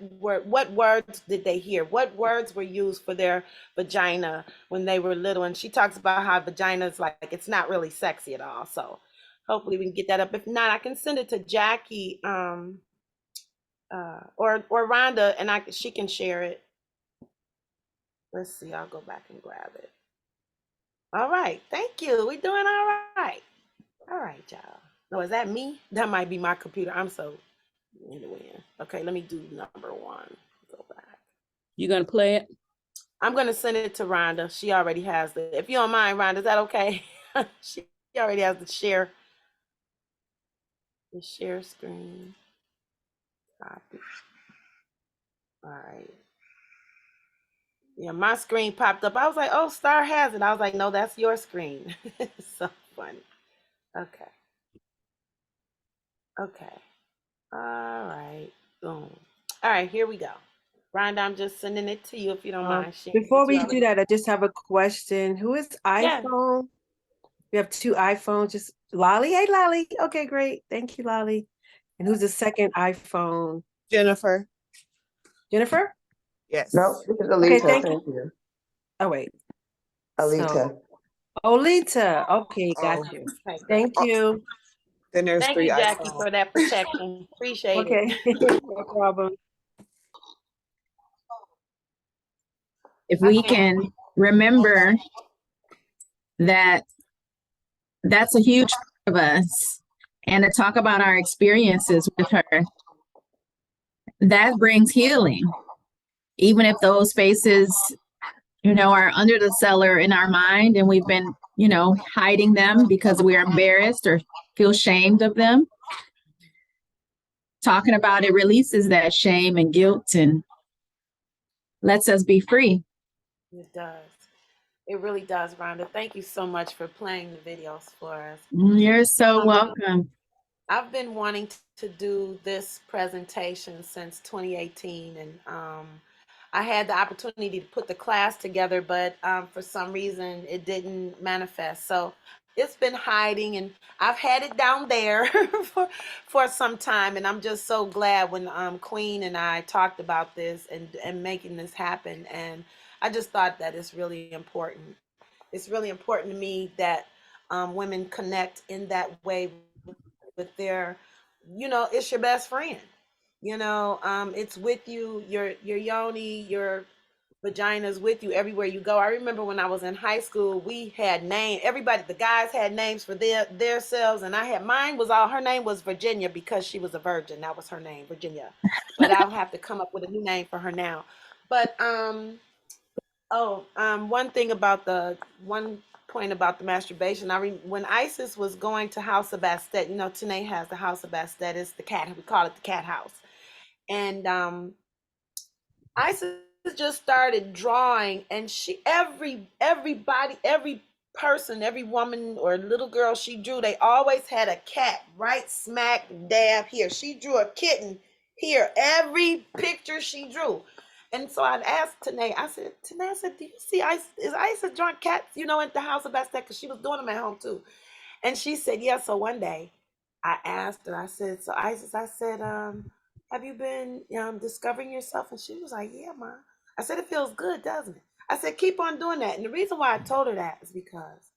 words did they hear, what words were used for their vagina when they were little. And she talks about how vagina is like it's not really sexy at all. So hopefully we can get that up. If not, I can send it to Jackie or Rhonda, and she can share it. Let's see, I'll go back and grab it. All right, thank you. We're doing all right. All right, y'all. No, is that me? That might be my computer. I'm so in the wind. Okay, let me do number 1. Go back. You gonna play it? I'm gonna send it to Rhonda. She already has it. If you don't mind, Rhonda, is that okay? She already has the share screen. Copy. All right. Yeah, my screen popped up. I was like, oh, Star has it. I was like, no, that's your screen. So funny. Okay. All right. Boom. All right, here we go. Rhonda, I'm just sending it to you if you don't mind sharing. Before we do that, I just have a question. Who is Yeah. iPhone? We have 2 iPhones. Just Lolly. Hey, Lolly. Okay, great. Thank you, Lolly. And who's the second iPhone? Jennifer. Jennifer? Yes. No, this is Alita. Okay, thank Thank you. you. Oh, wait. Alita. So, Olita. Okay, got you. Okay, Thank you. Then there's thank 3 you, Jackie, iPhones. for that protection. Appreciate Okay, it. no problem. If we can remember that that's a huge part of us, and to talk about our experiences with her, that brings healing. Even if those spaces, are under the cellar in our mind, and we've been, hiding them because we're embarrassed or feel shamed of them. Talking about it releases that shame and guilt and lets us be free. It does. It really does, Rhonda. Thank you so much for playing the videos for us. You're so welcome. I've been wanting to do this presentation since 2018, and I had the opportunity to put the class together, but for some reason it didn't manifest. So it's been hiding, and I've had it down there for some time, and I'm just so glad when Queen and I talked about this and making this happen. And I just thought that it's really important. It's really important to me that women connect in that way with their, it's your best friend. It's with you, your yoni, your vagina's with you everywhere you go. I remember when I was in high school, we had everybody, the guys had names for their selves, and her name was Virginia because she was a virgin. That was her name, Virginia. But I'll have to come up with a new name for her now. But one point about the masturbation. When Isis was going to House of Bastet, Tanae has the House of Bastet. It's the cat. We call it the cat house. And Isis just started drawing, and everybody, every person, every woman or little girl she drew, they always had a cat right smack dab here. She drew a kitten here, every picture she drew. And so I'd asked Tanae, I said, do you see is Isa drawing cats, at the house about that? Because she was doing them at home too. And she said, yeah. So one day I asked her, I said, so Isis, I said, have you been discovering yourself? And she was like, yeah, Ma. I said, it feels good, doesn't it? I said, keep on doing that. And the reason why I told her that is because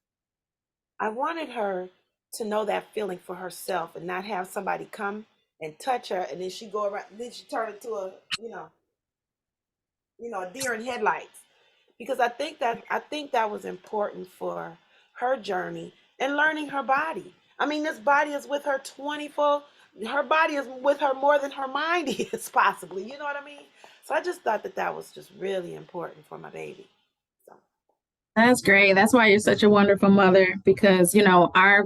I wanted her to know that feeling for herself and not have somebody come and touch her and then she go around, then she turn into a, a deer in headlights. Because I think that was important for her journey and learning her body. I mean, this body is with her 24, her body is with her more than her mind is possibly, you know what I mean? So I just thought that was just really important for my baby. So. That's great. That's why you're such a wonderful mother, because, our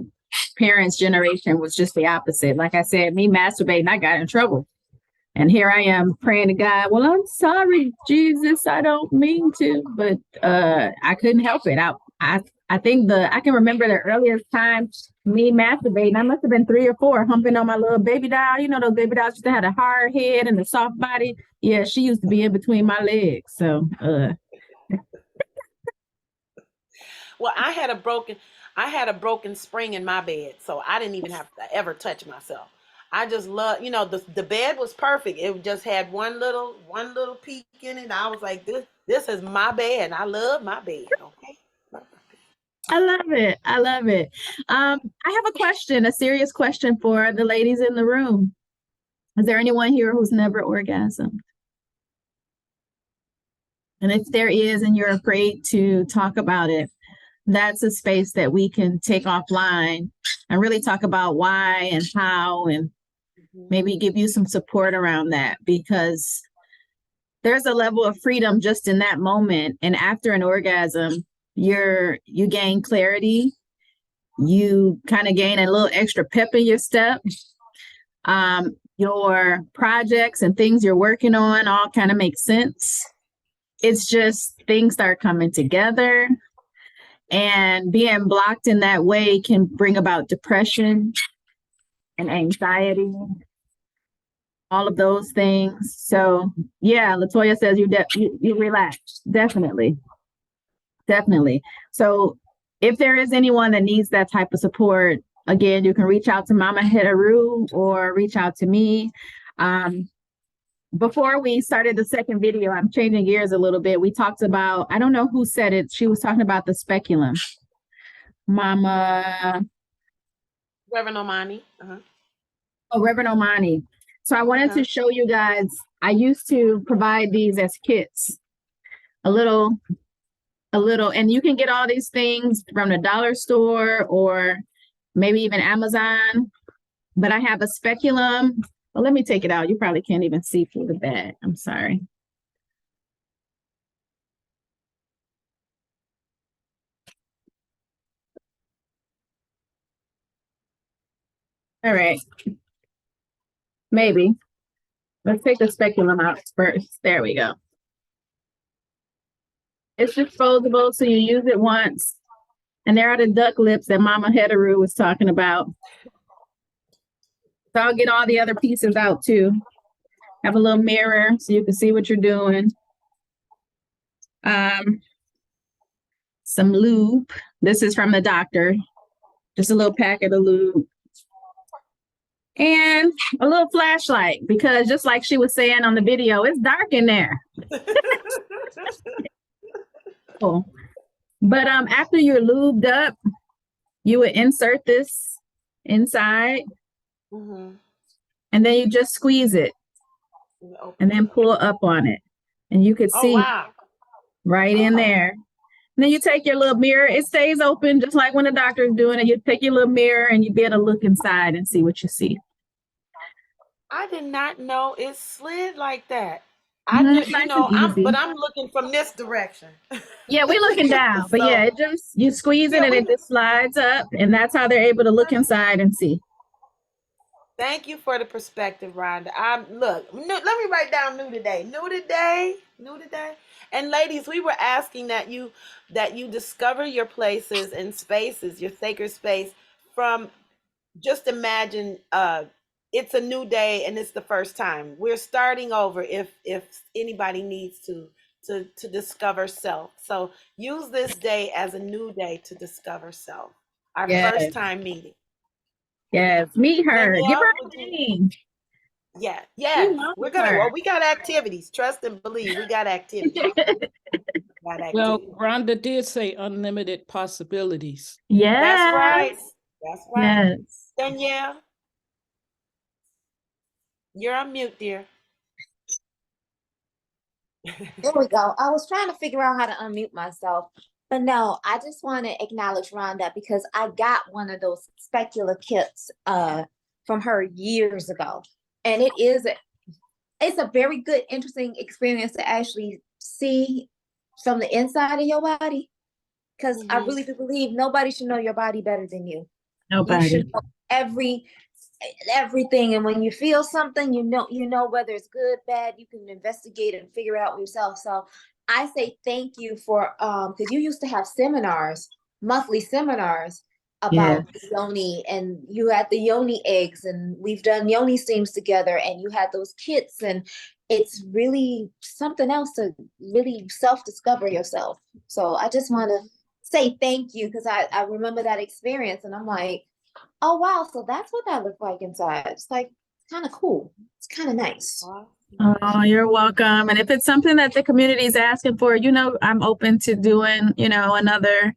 parents' generation was just the opposite. Like I said, me masturbating, I got in trouble. And here I am praying to God, well, I'm sorry, Jesus, I don't mean to, but I couldn't help it. I think I can remember the earliest time me masturbating. I must have been 3 or 4, humping on my little baby doll. Those baby dolls used to have a hard head and a soft body. Yeah, she used to be in between my legs. So, well, I had a broken spring in my bed, so I didn't even have to ever touch myself. I just love, the bed was perfect. It just had one little peak in it. I was like, this is my bed. I love my bed. Okay. I love it. I love it. I have a question, a serious question for the ladies in the room. Is there anyone here who's never orgasmed? And if there is, and you're afraid to talk about it, that's a space that we can take offline and really talk about why and how, and maybe give you some support around that, because there's a level of freedom just in that moment. And after an orgasm, you gain clarity. You kind of gain a little extra pep in your step. Your projects and things you're working on all kind of make sense. It's just things start coming together. And being blocked in that way can bring about depression and anxiety, all of those things. So yeah, Latoya says you relax. Definitely. So if there is anyone that needs that type of support, again, you can reach out to Mama Hetheru or reach out to me. Before we started the second video, I'm changing gears a little bit. We talked about, I don't know who said it. She was talking about the speculum. Mama. Reverend Omani. Oh, Reverend Omani. So I wanted to show you guys, I used to provide these as kits. A little, and you can get all these things from the dollar store or maybe even Amazon. But I have a speculum. Well, let me take it out. You probably can't even see through the bag. I'm sorry. All right. Maybe. Let's take the speculum out first. There we go. It's disposable, so you use it once. And there are the duck lips that Mama Hetheru was talking about. So I'll get all the other pieces out too. Have a little mirror so you can see what you're doing. Some lube. This is from the doctor. Just a little packet of lube. And a little flashlight, because just like she was saying on the video, it's dark in there. Cool. But after you're lubed up, you would insert this inside. And then you just squeeze it and then pull up on it. And you could see right in there. And then you take your little mirror. It stays open just like when the doctor is doing it. You take your little mirror and you be able to look inside and see what you see. I did not know it slid like that. I knew, but I'm looking from this direction. Yeah, we're looking down, but yeah, it just, you squeeze it and it just slides up, and that's how they're able to look inside and see. Thank you for the perspective, Rhonda. Look, let me write down new today. New today. New today. And ladies, we were asking that you discover your places and spaces, your sacred space, from just imagine it's a new day and it's the first time. We're starting over if anybody needs to discover self. So use this day as a new day to discover self. Our Yes. first time meeting. Yes, meet her. Give Danielle, her would a you- name. Yeah, We yeah. love We're gonna. her. Well, we got activities. Trust and believe. We got activities. Well, Rhonda did say unlimited possibilities. Yes. That's right. That's right. Yes. Danielle, you're on mute, dear. There we go. I was trying to figure out how to unmute myself. But no, I just want to acknowledge Rhonda because I got one of those specular kits from her years ago. And it's a very good, interesting experience to actually see from the inside of your body. Because I really do believe nobody should know your body better than you. Nobody. You should know everything, and when you feel something, you know whether it's good, bad, you can investigate and figure it out yourself. So I say thank you for because you used to have monthly seminars about the yoni, and you had the yoni eggs, and we've done yoni steams together, and you had those kits, and it's really something else to really self-discover yourself. So I just want to say thank you because I remember that experience, and I'm like, oh wow, so that's what that looked like inside. It's like kind of cool. It's kind of nice. Oh, you're welcome. And if it's something that the community is asking for, I'm open to doing, another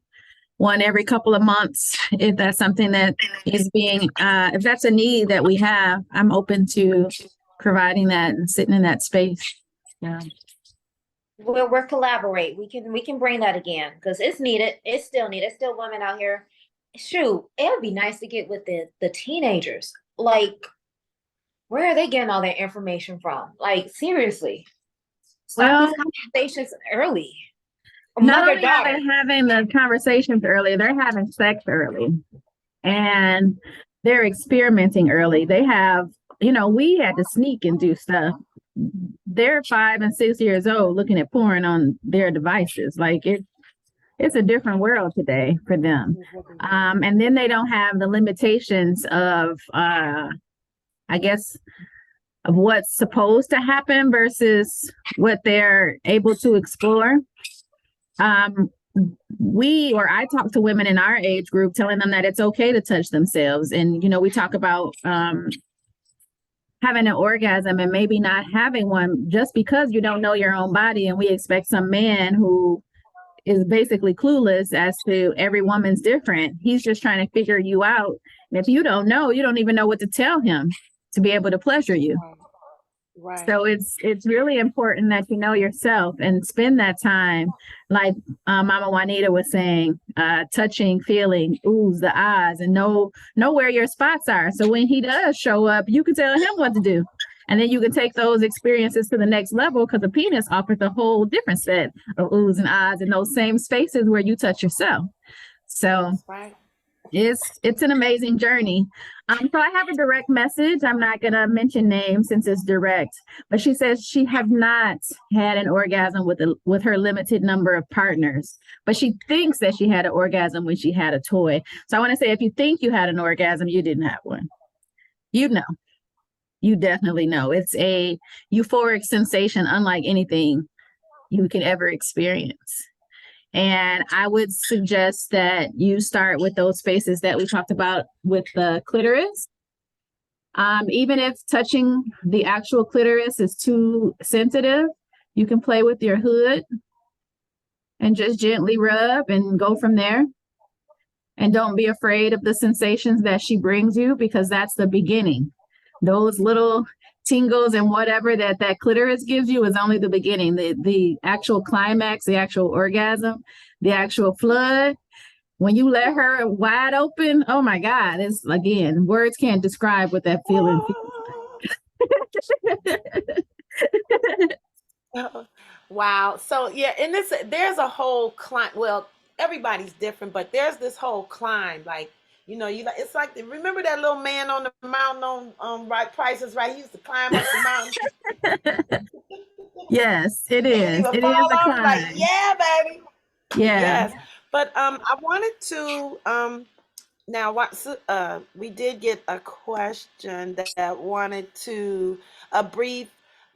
one every couple of months. If that's something that is if that's a need that we have, I'm open to providing that and sitting in that space. Yeah. We're collaborate. We can bring that again because it's needed. It's still needed. It's still women out here. Shoot, it would be nice to get with the teenagers. Like, where are they getting all their information from? Like, seriously, start these conversations early. Not only are they having the conversations early, they're having sex early, and they're experimenting early. They have, we had to sneak and do stuff. They're 5 and 6 years old looking at porn on their devices. Like it's a different world today for them. And then they don't have the limitations of, I guess, of what's supposed to happen versus what they're able to explore. I talk to women in our age group, telling them that it's okay to touch themselves. And, we talk about having an orgasm and maybe not having one just because you don't know your own body. And we expect some man who is basically clueless as to every woman's different. He's just trying to figure you out. And if you don't know, you don't even know what to tell him to be able to pleasure you. Right. So it's really important that you know yourself and spend that time, like Mama Juanita was saying, touching, feeling, oohs, the eyes, and know where your spots are. So when he does show up, you can tell him what to do. And then you can take those experiences to the next level because the penis offers a whole different set of oohs and ahs in those same spaces where you touch yourself. So it's an amazing journey. So I have a direct message. I'm not going to mention names since it's direct, but she says she have not had an orgasm with her limited number of partners, but she thinks that she had an orgasm when she had a toy. So I want to say, if you think you had an orgasm, you didn't have one. You definitely know. It's a euphoric sensation unlike anything you can ever experience. And I would suggest that you start with those spaces that we talked about with the clitoris. Even if touching the actual clitoris is too sensitive, you can play with your hood and just gently rub and go from there. And don't be afraid of the sensations that she brings you, because that's the beginning. Those little tingles and whatever that clitoris gives you is only the beginning. The actual climax, the actual orgasm, the actual flood, when you let her wide open, oh my God, it's, again, words can't describe what that feeling feels. Wow. So yeah, and there's a whole climb. Well, everybody's different, but there's this whole climb. Like You know, you like it's like remember that little man on the mountain on right Price is Right. He used to climb up the mountain. Yes, it And he is. would It fall is a off like, climb. yeah, baby. Yeah. Yes. But I wanted to now what we did get a question that wanted to a brief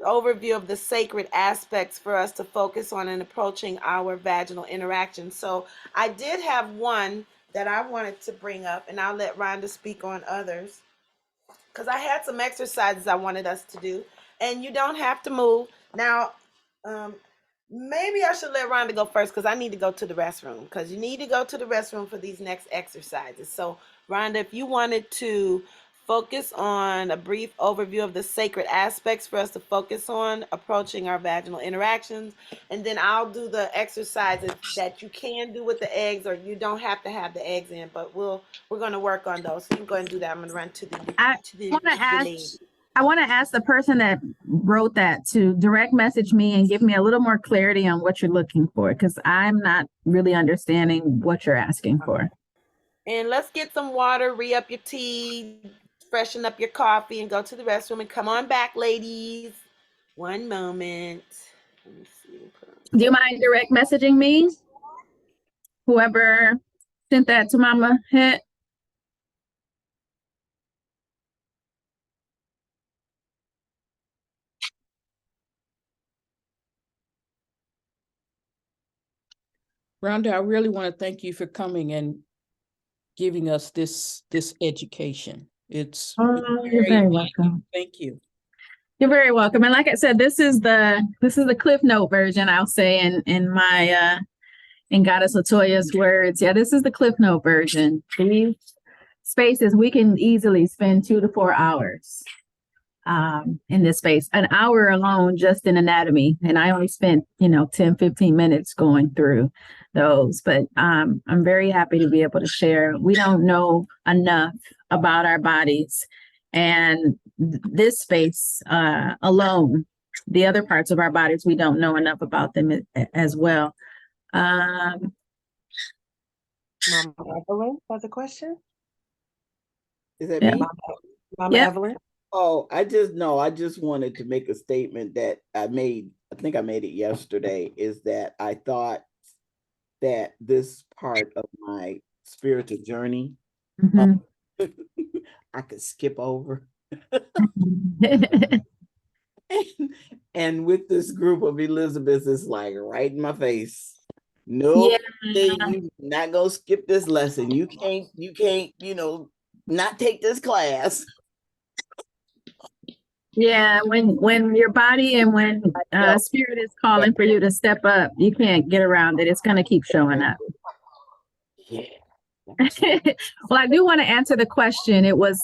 overview of the sacred aspects for us to focus on in approaching our vaginal interaction. So I did have one that I wanted to bring up, and I'll let Rhonda speak on others because I had some exercises I wanted us to do, and you don't have to move. Now, um, maybe I should let Rhonda go first because I need to go to the restroom because you need to go to the restroom for these next exercises. So, Rhonda, if you wanted to focus on a brief overview of the sacred aspects for us to focus on approaching our vaginal interactions, and then I'll do the exercises that you can do with the eggs, or you don't have to have the eggs in, but we're going to work on those. So you can go ahead and do that. I'm going to run to I the want to ask. lady. I want to ask the person that wrote that to direct message me and give me a little more clarity on what you're looking for, because I'm not really understanding what you're asking for. And let's get some water, re-up your tea, freshen up your coffee, and go to the restroom. And come on back, ladies. One moment. Let me see. Do you mind direct messaging me? Whoever sent that to Mama Het. Rhonda, I really want to thank you for coming and giving us this education. It's You're very welcome. Thank you. You're very welcome. And like I said, this is the Cliff Note version, I'll say in my in Goddess Latoya's words. Yeah, this is the Cliff Note version. These spaces we can easily spend 2 to 4 hours in this space, an hour alone just in anatomy. And I only spent, 10, 15 minutes going through those, but I'm very happy to be able to share. We don't know enough about our bodies, and this space alone, the other parts of our bodies, we don't know enough about them as well. Mama Evelyn has a question. Is that Yeah. me? Mama Yep. Evelyn. Oh, I just wanted to make a statement that I think I made it yesterday, is that I thought that this part of my spiritual journey, Mhm. I could skip over. And with this group of Elizabeths, it's like right in my face. Nope, you're not gonna skip this lesson. You can't, not take this class. Yeah, when your body and when spirit is calling for you to step up, you can't get around it. It's going to keep showing up. Yeah. Well, I do want to answer the question. It was,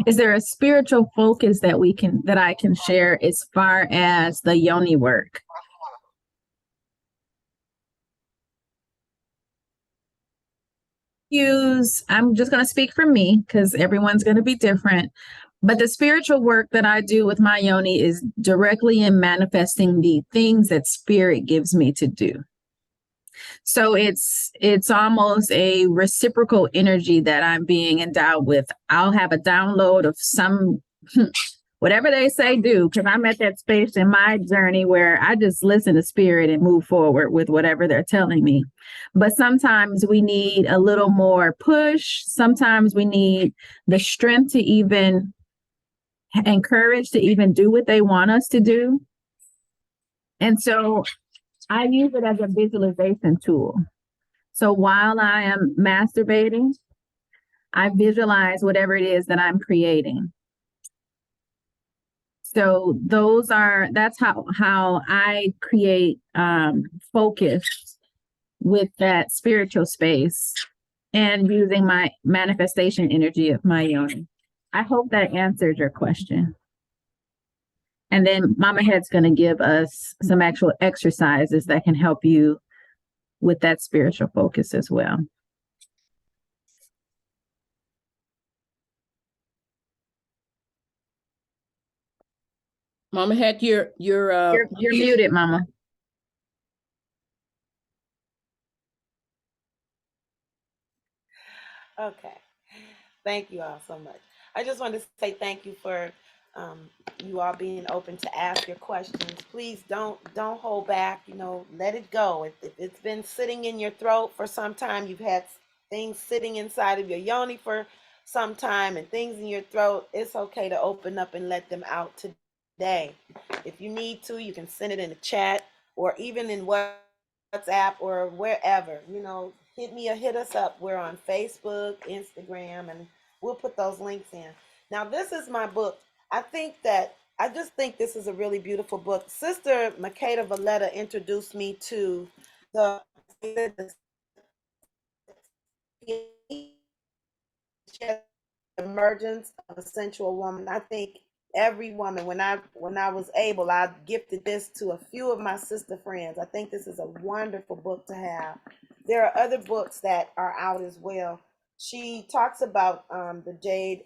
is there a spiritual focus that I can share as far as the yoni work? I'm just going to speak for me because everyone's going to be different. But the spiritual work that I do with my yoni is directly in manifesting the things that spirit gives me to do. So it's almost a reciprocal energy that I'm being endowed with. I'll have a download of some whatever they say do, because I'm at that space in my journey where I just listen to spirit and move forward with whatever they're telling me. But sometimes we need a little more push. Sometimes we need the strength to even encourage to even do what they want us to do. And so I use it as a visualization tool. So while I am masturbating, I visualize whatever it is that I'm creating. So that's how I create focus with that spiritual space and using my manifestation energy of my yoni. I hope that answered your question. And then Mama Head's going to give us some actual exercises that can help you with that spiritual focus as well. Mama Het, you're muted, Mama. Okay. Thank you all so much. I just wanted to say thank you for you all being open to ask your questions. Please don't hold back. Let it go. If it's been sitting in your throat for some time, you've had things sitting inside of your yoni for some time, and things in your throat. It's okay to open up and let them out today. If you need to, you can send it in the chat or even in WhatsApp or wherever. Hit us up. We're on Facebook, Instagram, and we'll put those links in. Now, this is my book. I just think this is a really beautiful book. Sister Makeda Valletta introduced me to the emergence of a sensual woman. I think every woman, when I was able, I gifted this to a few of my sister friends. I think this is a wonderful book to have. There are other books that are out as well. She talks about the jade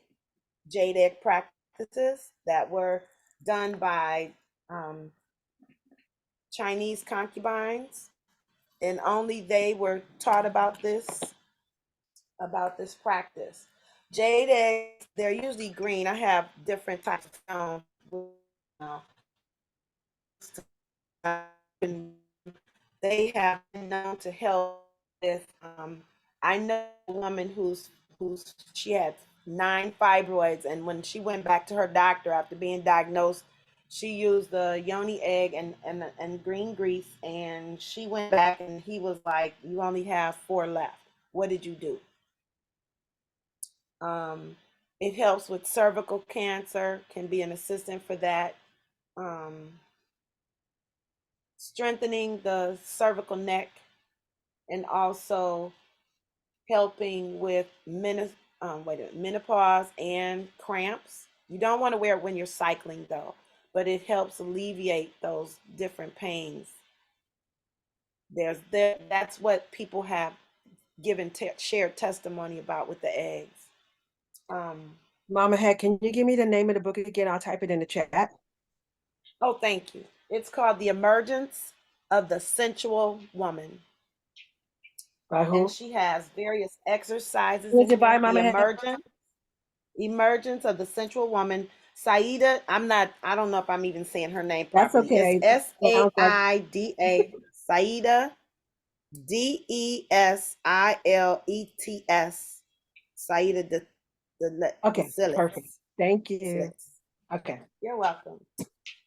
egg practices that were done by Chinese concubines, and only they were taught about this practice. Jade eggs, they're usually green. I have different types of stones. They have been known to help with. I know a woman who's she had 9 fibroids, and when she went back to her doctor after being diagnosed, she used the yoni egg and green grease, and she went back and he was like, "You only have 4 left. What did you do?" It helps with cervical cancer, can be an assistant for that. Strengthening the cervical neck, and also helping with menopause and cramps. You don't want to wear it when you're cycling though, but it helps alleviate those different pains. That's what people have shared testimony about with the eggs. Mama Head, can you give me the name of the book again? I'll type it in the chat. Oh, thank you. It's called The Emergence of the Sensual Woman. By who? And she has various exercises. Who is it by, The Mama Head? Emergence of the Sensual Woman. Saida, I don't know if I'm even saying her name That's properly. okay. It's Sounds like Saida. Saida, Desilets. Saida okay, Silets. perfect. Thank you. Silets. Okay. You're welcome.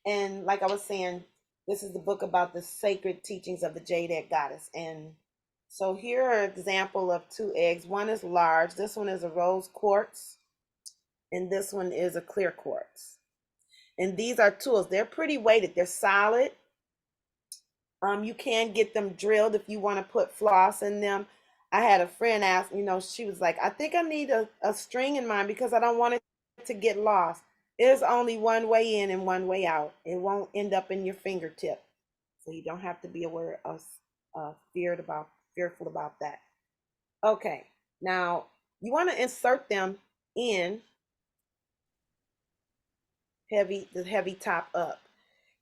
And like I was saying, this is the book about the sacred teachings of the jade egg goddess. And so here are an example of 2 eggs. One is large. This one is a rose quartz. And this one is a clear quartz. And these are tools. They're pretty weighted. They're solid. You can get them drilled if you want to put floss in them. I had a friend ask, she was like, I think I need a string in mine because I don't want it to get lost. There's only one way in and one way out. It won't end up in your fingertip. So you don't have to be aware of fearful about that. Okay, now you want to insert them in the heavy top up.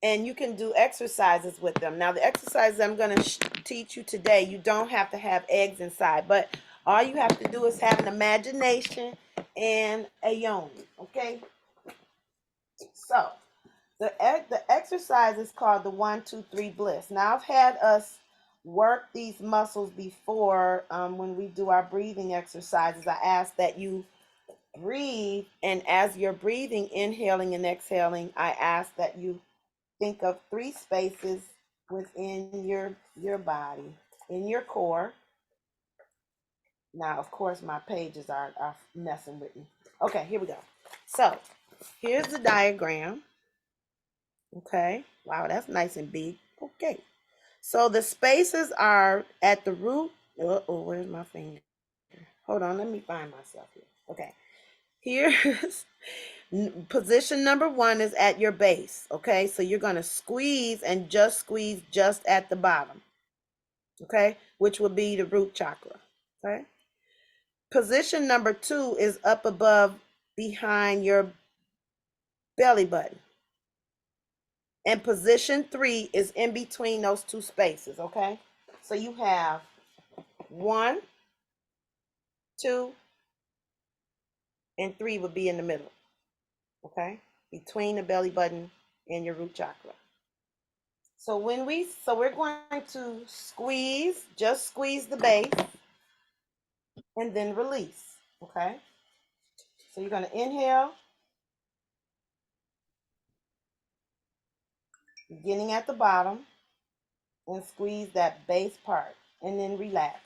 And you can do exercises with them. Now, the exercises I'm going to teach you today, you don't have to have eggs inside, but all you have to do is have an imagination and a yoni, okay? So, the exercise is called the 1, 2, 3 bliss. Now, I've had us work these muscles before when we do our breathing exercises. I ask that you breathe, and as you're breathing, inhaling and exhaling, I ask that you think of 3 spaces within your body, in your core. Now, of course, my pages are messing with me. Okay, here we go. So, here's the diagram. Okay, wow, that's nice and big. Okay, so the spaces are at the root. Oh, where's my finger? Hold on, let me find myself here. Okay, here's position number 1 is at your base. Okay, so you're going to squeeze just at the bottom. Okay, which will be the root chakra. Okay, position number 2 is up above behind your belly button, and position 3 is in between those 2 spaces. Okay, so you have 1, 2, and 3 would be in the middle, okay? Between the belly button and your root chakra. So we're going to squeeze, just squeeze the base and then release, okay? So you're going to inhale, beginning at the bottom, and squeeze that base part and then relax,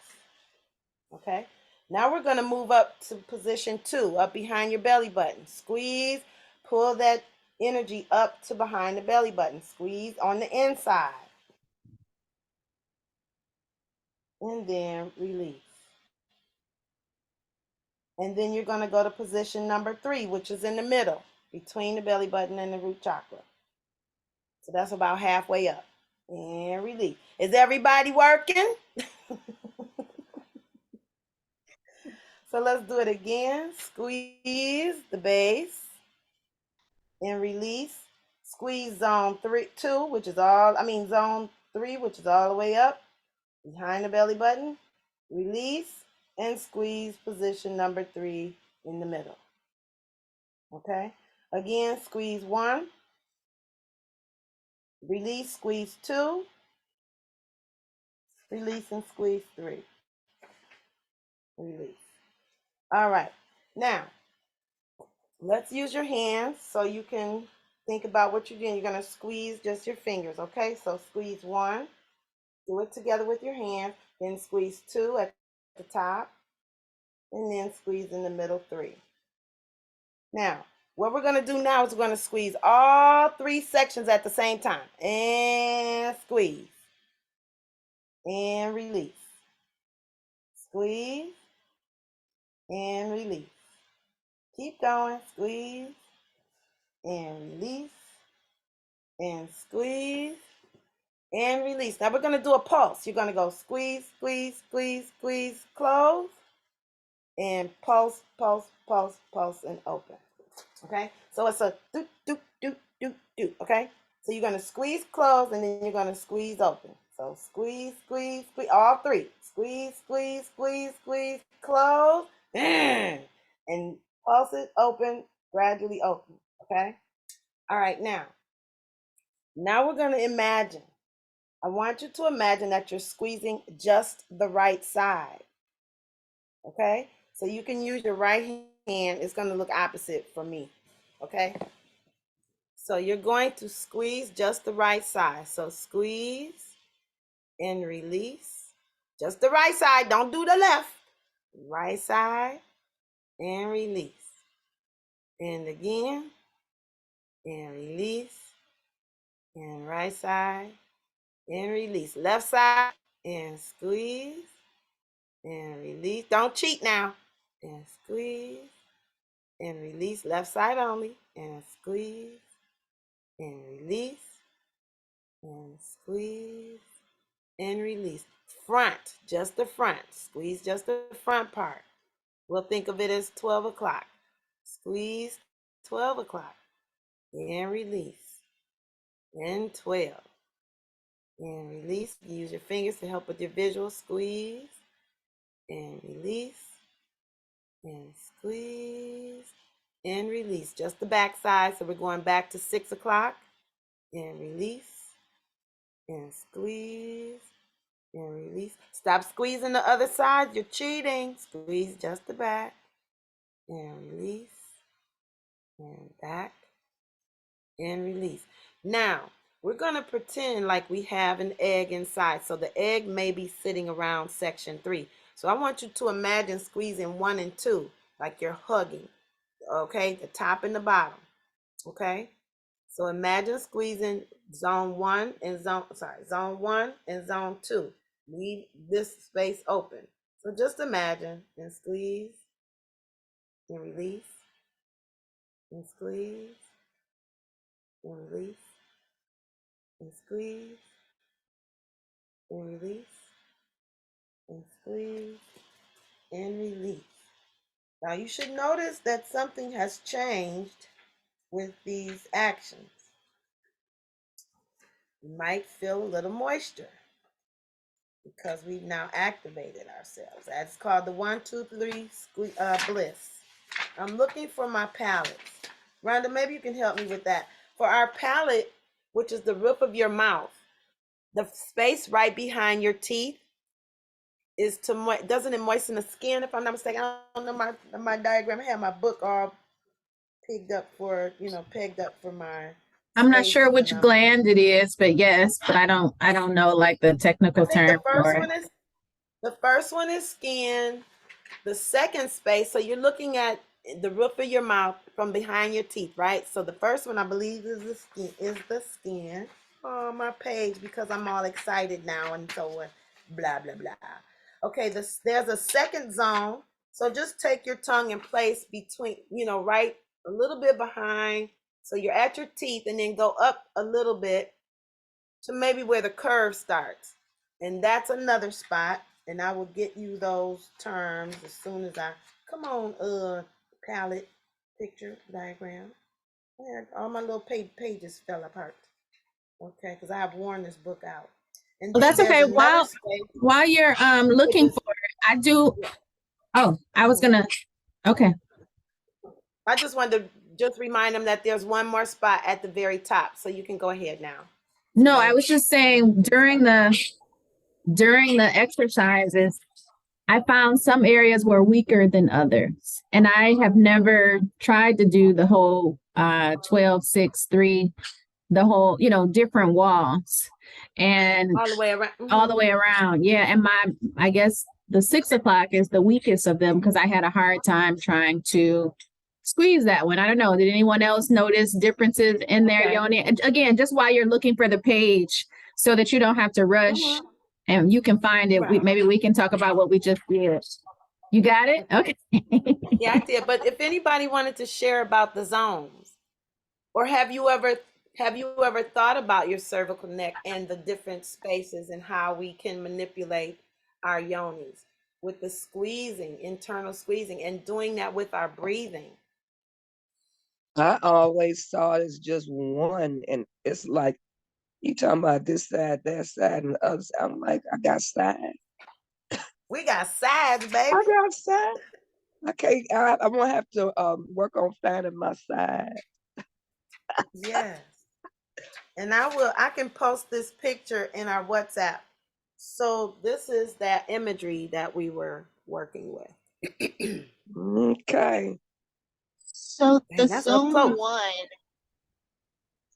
okay? Now we're going to move up to position 2, up behind your belly button. Squeeze, pull that energy up to behind the belly button. Squeeze on the inside. And then release. And then you're going to go to position number 3, which is in the middle, between the belly button and the root chakra. So that's about halfway up. And release. Is everybody working? So let's do it again. Squeeze the base and release. Squeeze zone 2, which is zone 3, which is all the way up behind the belly button. Release and squeeze position number 3 in the middle. Okay? Again, squeeze 1. Release, squeeze 2. Release and squeeze 3. Release. All right. Now, let's use your hands so you can think about what you're doing. You're going to squeeze just your fingers, okay? So squeeze 1. Do it together with your hands. Then squeeze 2 at the top. And then squeeze in the middle 3. Now, what we're going to do now is we're going to squeeze all 3 sections at the same time. And squeeze. And release. Squeeze. And release. Keep going. Squeeze. And release. And squeeze. And release. Now we're going to do a pulse. You're going to go squeeze, squeeze, squeeze, squeeze, close. And pulse, pulse, pulse, pulse, and open. Okay? So it's a do, do, do, do, do. Okay? So you're going to squeeze, close, and then you're going to squeeze, open. So squeeze, squeeze, squeeze, all 3. Squeeze, squeeze, squeeze, squeeze, close, and pulse it, open, gradually open. Okay? All right, now we're going to imagine. I want you to imagine that you're squeezing just the right side. Okay? So you can use your right hand. It's going to look opposite for me. Okay? So you're going to squeeze just the right side. So squeeze and release. Just the right side. Don't do the left. Right side and release. And again. And release. And right side and release. Left side and squeeze and release. Don't cheat now. And squeeze and release. Left side only. And squeeze and release. And squeeze and release. Front, just the front. Squeeze just the front part. We'll think of it as 12 o'clock. Squeeze 12 o'clock. And release. And 12. And release. Use your fingers to help with your visual. Squeeze and release. And squeeze and release. Just the back side. So we're going back to 6 o'clock. And release. And squeeze. And release. Stop squeezing the other side. You're cheating. Squeeze just the back. And release. And back. And release. Now, we're going to pretend like we have an egg inside. So the egg may be sitting around section 3. So I want you to imagine squeezing 1 and 2, like you're hugging. Okay, the top and the bottom. Okay, so imagine squeezing zone 1 and zone 1 and zone 2. Leave this space open. So just imagine and squeeze and release and squeeze and release and squeeze and release and squeeze and release. Now you should notice that something has changed with these actions. You might feel a little moisture because we've now activated ourselves. That's called the 1, 2, 3 bliss. I'm looking for my palettes. Rhonda, maybe you can help me with that. For our palate, which is the roof of your mouth, the space right behind your teeth is to doesn't it moisten the skin? If I'm not mistaken, I don't know my diagram. I have my book all pegged up for my. I'm not sure spaces, which and gland it is, but yes, but I don't know like the I technical think term for it. the first one is skin. The second space, so you're looking at the roof of your mouth from behind your teeth, right? So the first one I believe is the skin. Oh, my page, because I'm all excited now and so blah blah blah. Okay, there's a second zone. So just take your tongue and place between, right a little bit behind. So you're at your teeth and then go up a little bit to maybe where the curve starts. And that's another spot. And I will get you those terms as soon as come on, palette, picture, diagram. Yeah, all my little pages fell apart. Okay, because I have worn this book out. And Well, then that's okay. there's another space. While you're looking for it, I do. Oh, I was gonna. Okay. I just wanted to just remind them that there's one more spot at the very top, so you can go ahead now. No, I was just saying during the exercises, I found some areas were weaker than others. And I have never tried to do the whole 12, 6, 3, the whole, different walls. And all the way around. all the way around. Yeah. And I guess the 6 o'clock is the weakest of them because I had a hard time trying to squeeze that one. I don't know. Did anyone else notice differences in there, Yoni? And again, just while you're looking for the page so that you don't have to rush and you can find it. Right. Maybe we can talk about what we just did. You got it? Okay. Yeah, I did. But if anybody wanted to share about the zones, or have you ever thought about your cervical neck and the different spaces and how we can manipulate our yonis with the squeezing, internal squeezing, and doing that with our breathing? I always saw it as just one, and it's like you talking about this side, that side, and the other side. I'm like, I got sides. We got sides, baby. I got sides. I can't. I'm gonna have to work on finding my side. Yes. And I can post this picture in our WhatsApp. So this is that imagery that we were working with. Okay. So the That's up zone close. 1,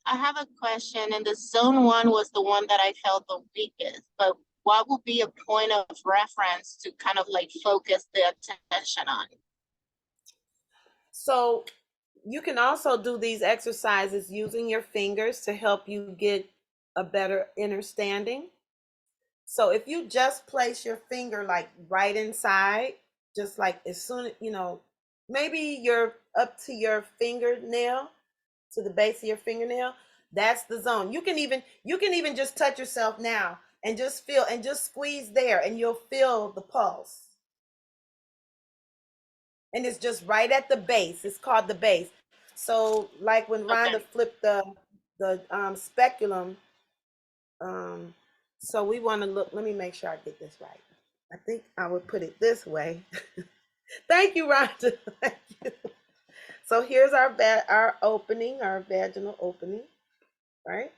I have a question, and the zone 1 was the one that I felt the weakest, but what would be a point of reference to kind of like focus the attention on? So you can also do these exercises using your fingers to help you get a better understanding. So if you just place your finger like right inside, just like as soon, maybe you're up to your fingernail, to the base of your fingernail, that's the zone. You can even just touch yourself now and just feel and just squeeze there and you'll feel the pulse. And it's just right at the base. It's called the base. So like when Rhonda flipped the speculum, so we want to look, let me make sure I get this right. I think I would put it this way. Thank you, Rhonda. Thank you. So here's our opening, our vaginal opening, right?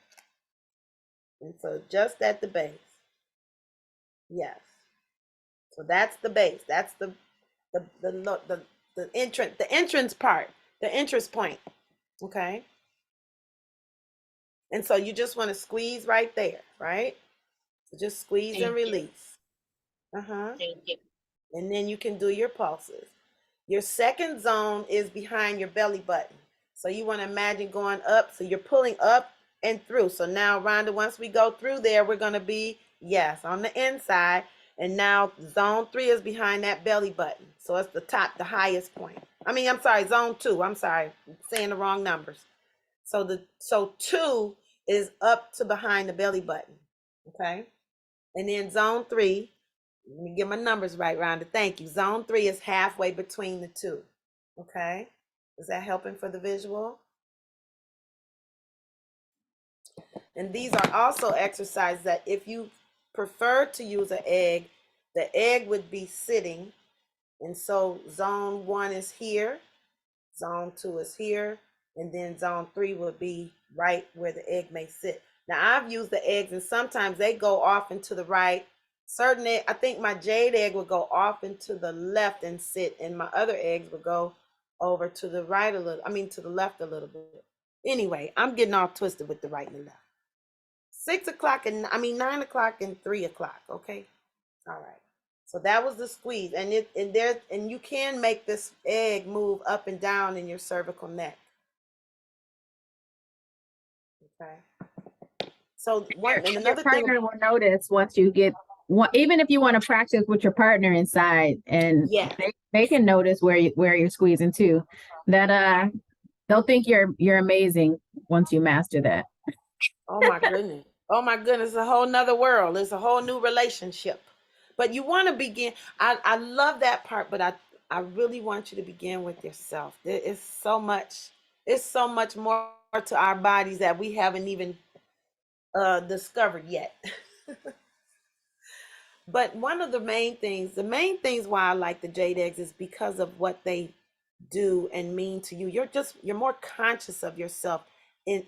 And so just at the base. Yes. So that's the base. That's the entrance part, the entrance point. Okay. And so you just want to squeeze right there, right? So just squeeze and release. Thank you. And then you can do your pulses. Your second zone is behind your belly button. So you want to imagine going up. So you're pulling up and through. So now, Rhonda, once we go through there, we're going to be, yes, on the inside. And now zone 3 is behind that belly button. So it's the top, the highest point. I'm sorry, zone 2. I'm sorry, I'm saying the wrong numbers. So 2 is up to behind the belly button. Okay. And then zone 3, let me get my numbers right, Rhonda. Thank you. Zone 3 is halfway between the two. Okay. Is that helping for the visual? And these are also exercises that if you prefer to use an egg, the egg would be sitting. And so zone 1 is here. Zone 2 is here, and then zone 3 would be right where the egg may sit. Now I've used the eggs, and sometimes they go off into the right. Certain egg, I think my jade egg would go off into the left and sit, and my other eggs would go over to the right a little. I mean, to the left a little bit. Anyway, I'm getting all twisted with the right and the left. 6 o'clock and 9 o'clock and 3 o'clock. Okay, all right. So that was the squeeze, and you can make this egg move up and down in your cervical neck. Okay. So Your partner will notice once you get one, even if you want to practice with your partner inside, and they can notice where you're squeezing too. That they'll think you're amazing once you master that. Oh my goodness. Oh my goodness. It's a whole nother world. It's a whole new relationship. But you want to begin. I love that part, but I really want you to begin with yourself. There is so much. It's so much more to our bodies that we haven't even discovered yet. But one of the main things why I like the jade eggs is because of what they do and mean to you. You're more conscious of yourself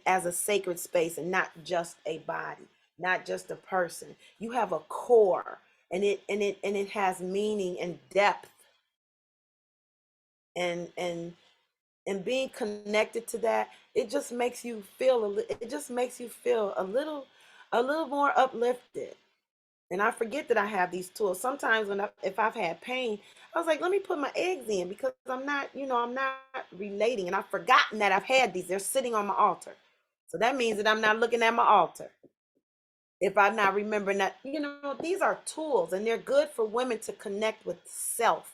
as a sacred space, and not just a body, not just a person. You have a core, and it has meaning and depth, and being connected to that, it just makes you feel a little more uplifted. And I forget that I have these tools. Sometimes if I've had pain, I was like, let me put my eggs in, because I'm not relating. And I've forgotten that I've had these. They're sitting on my altar. So that means that I'm not looking at my altar. If I'm not remembering that, these are tools, and they're good for women to connect with self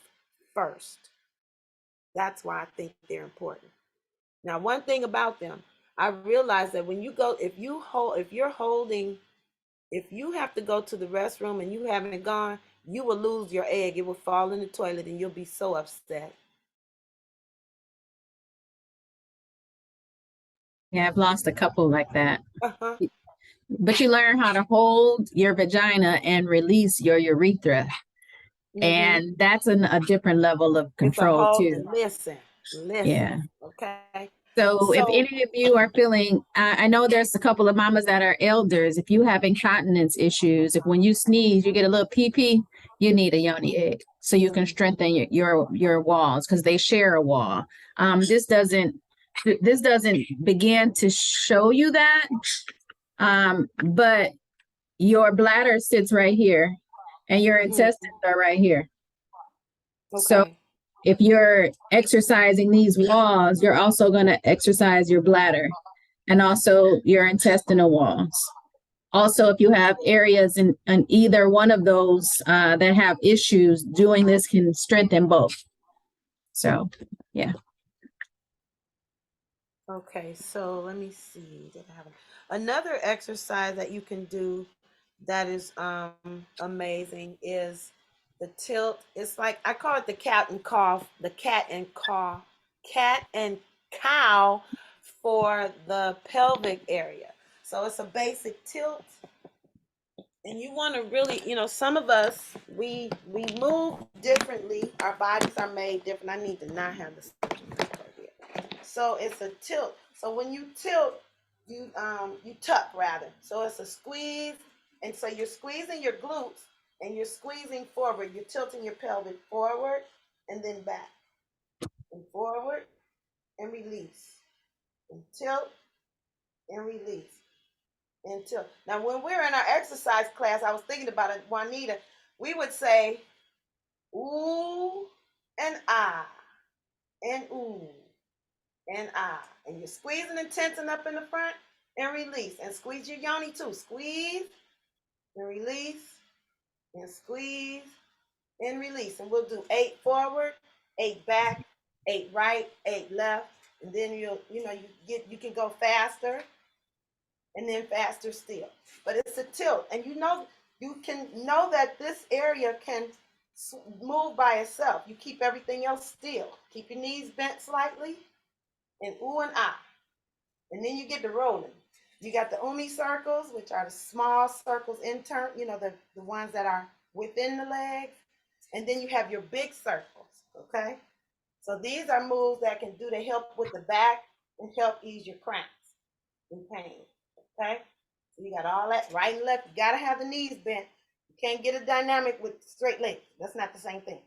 first. That's why I think they're important. Now, one thing about them, I realized that when you go, if you have to go to the restroom and you haven't gone, you will lose your egg. It will fall in the toilet, and you'll be so upset. Yeah, I've lost a couple like that. Uh-huh. But you learn how to hold your vagina and release your urethra. Mm-hmm. And that's a different level of control too. Listen. Yeah. Okay. So if any of you are feeling, I know there's a couple of mamas that are elders. If you have incontinence issues, if when you sneeze, you get a little pee-pee, you need a yoni egg so you can strengthen your walls, because they share a wall. This doesn't begin to show you that, but your bladder sits right here, and your intestines are right here. Okay. So if you're exercising these walls, you're also going to exercise your bladder and also your intestinal walls. Also, if you have areas in either one of those that have issues, doing this can strengthen both. So, yeah. Okay, so let me see. Did I have another exercise that you can do that is amazing is the tilt. It's like, I call it the cat and cow for the pelvic area. So it's a basic tilt, and you want to really, some of us, we move differently. Our bodies are made different. I need to not have this. So it's a tilt. So when you tilt, you tuck rather. So it's a squeeze, and so you're squeezing your glutes and you're squeezing forward. You're tilting your pelvic forward and then back, and forward and release, and tilt and release, and tilt. Now, when we're in our exercise class, I was thinking about it, Juanita. We would say ooh and ah, and ooh and ah, and you're squeezing and tensing up in the front, and release, and squeeze your yoni too. Squeeze and release, and squeeze and release, and we'll do 8 forward, 8 back, 8 right, 8 left, and then you can go faster, and then faster still. But it's a tilt, and you can know that this area can move by itself. You keep everything else still. Keep your knees bent slightly, and ooh and ah. And then you get to rolling. You got the umi circles, which are the small circles the ones that are within the legs. And then you have your big circles, okay? So these are moves that can do to help with the back and help ease your cramps and pain. Okay? So you got all that right and left. You gotta have the knees bent. You can't get a dynamic with straight legs. That's not the same thing.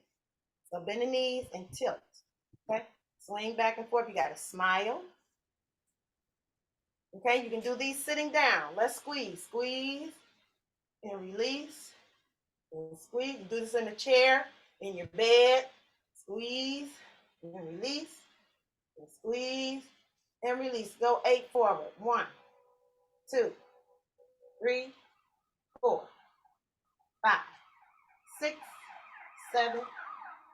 So bend the knees and tilt. Okay? Swing back and forth. You gotta smile. Okay, you can do these sitting down. Let's squeeze. Squeeze and release. And squeeze. You do this in the chair, in your bed. Squeeze and release. And squeeze and release. Go 8 forward. 1, 2, 3, 4, 5, 6, 7,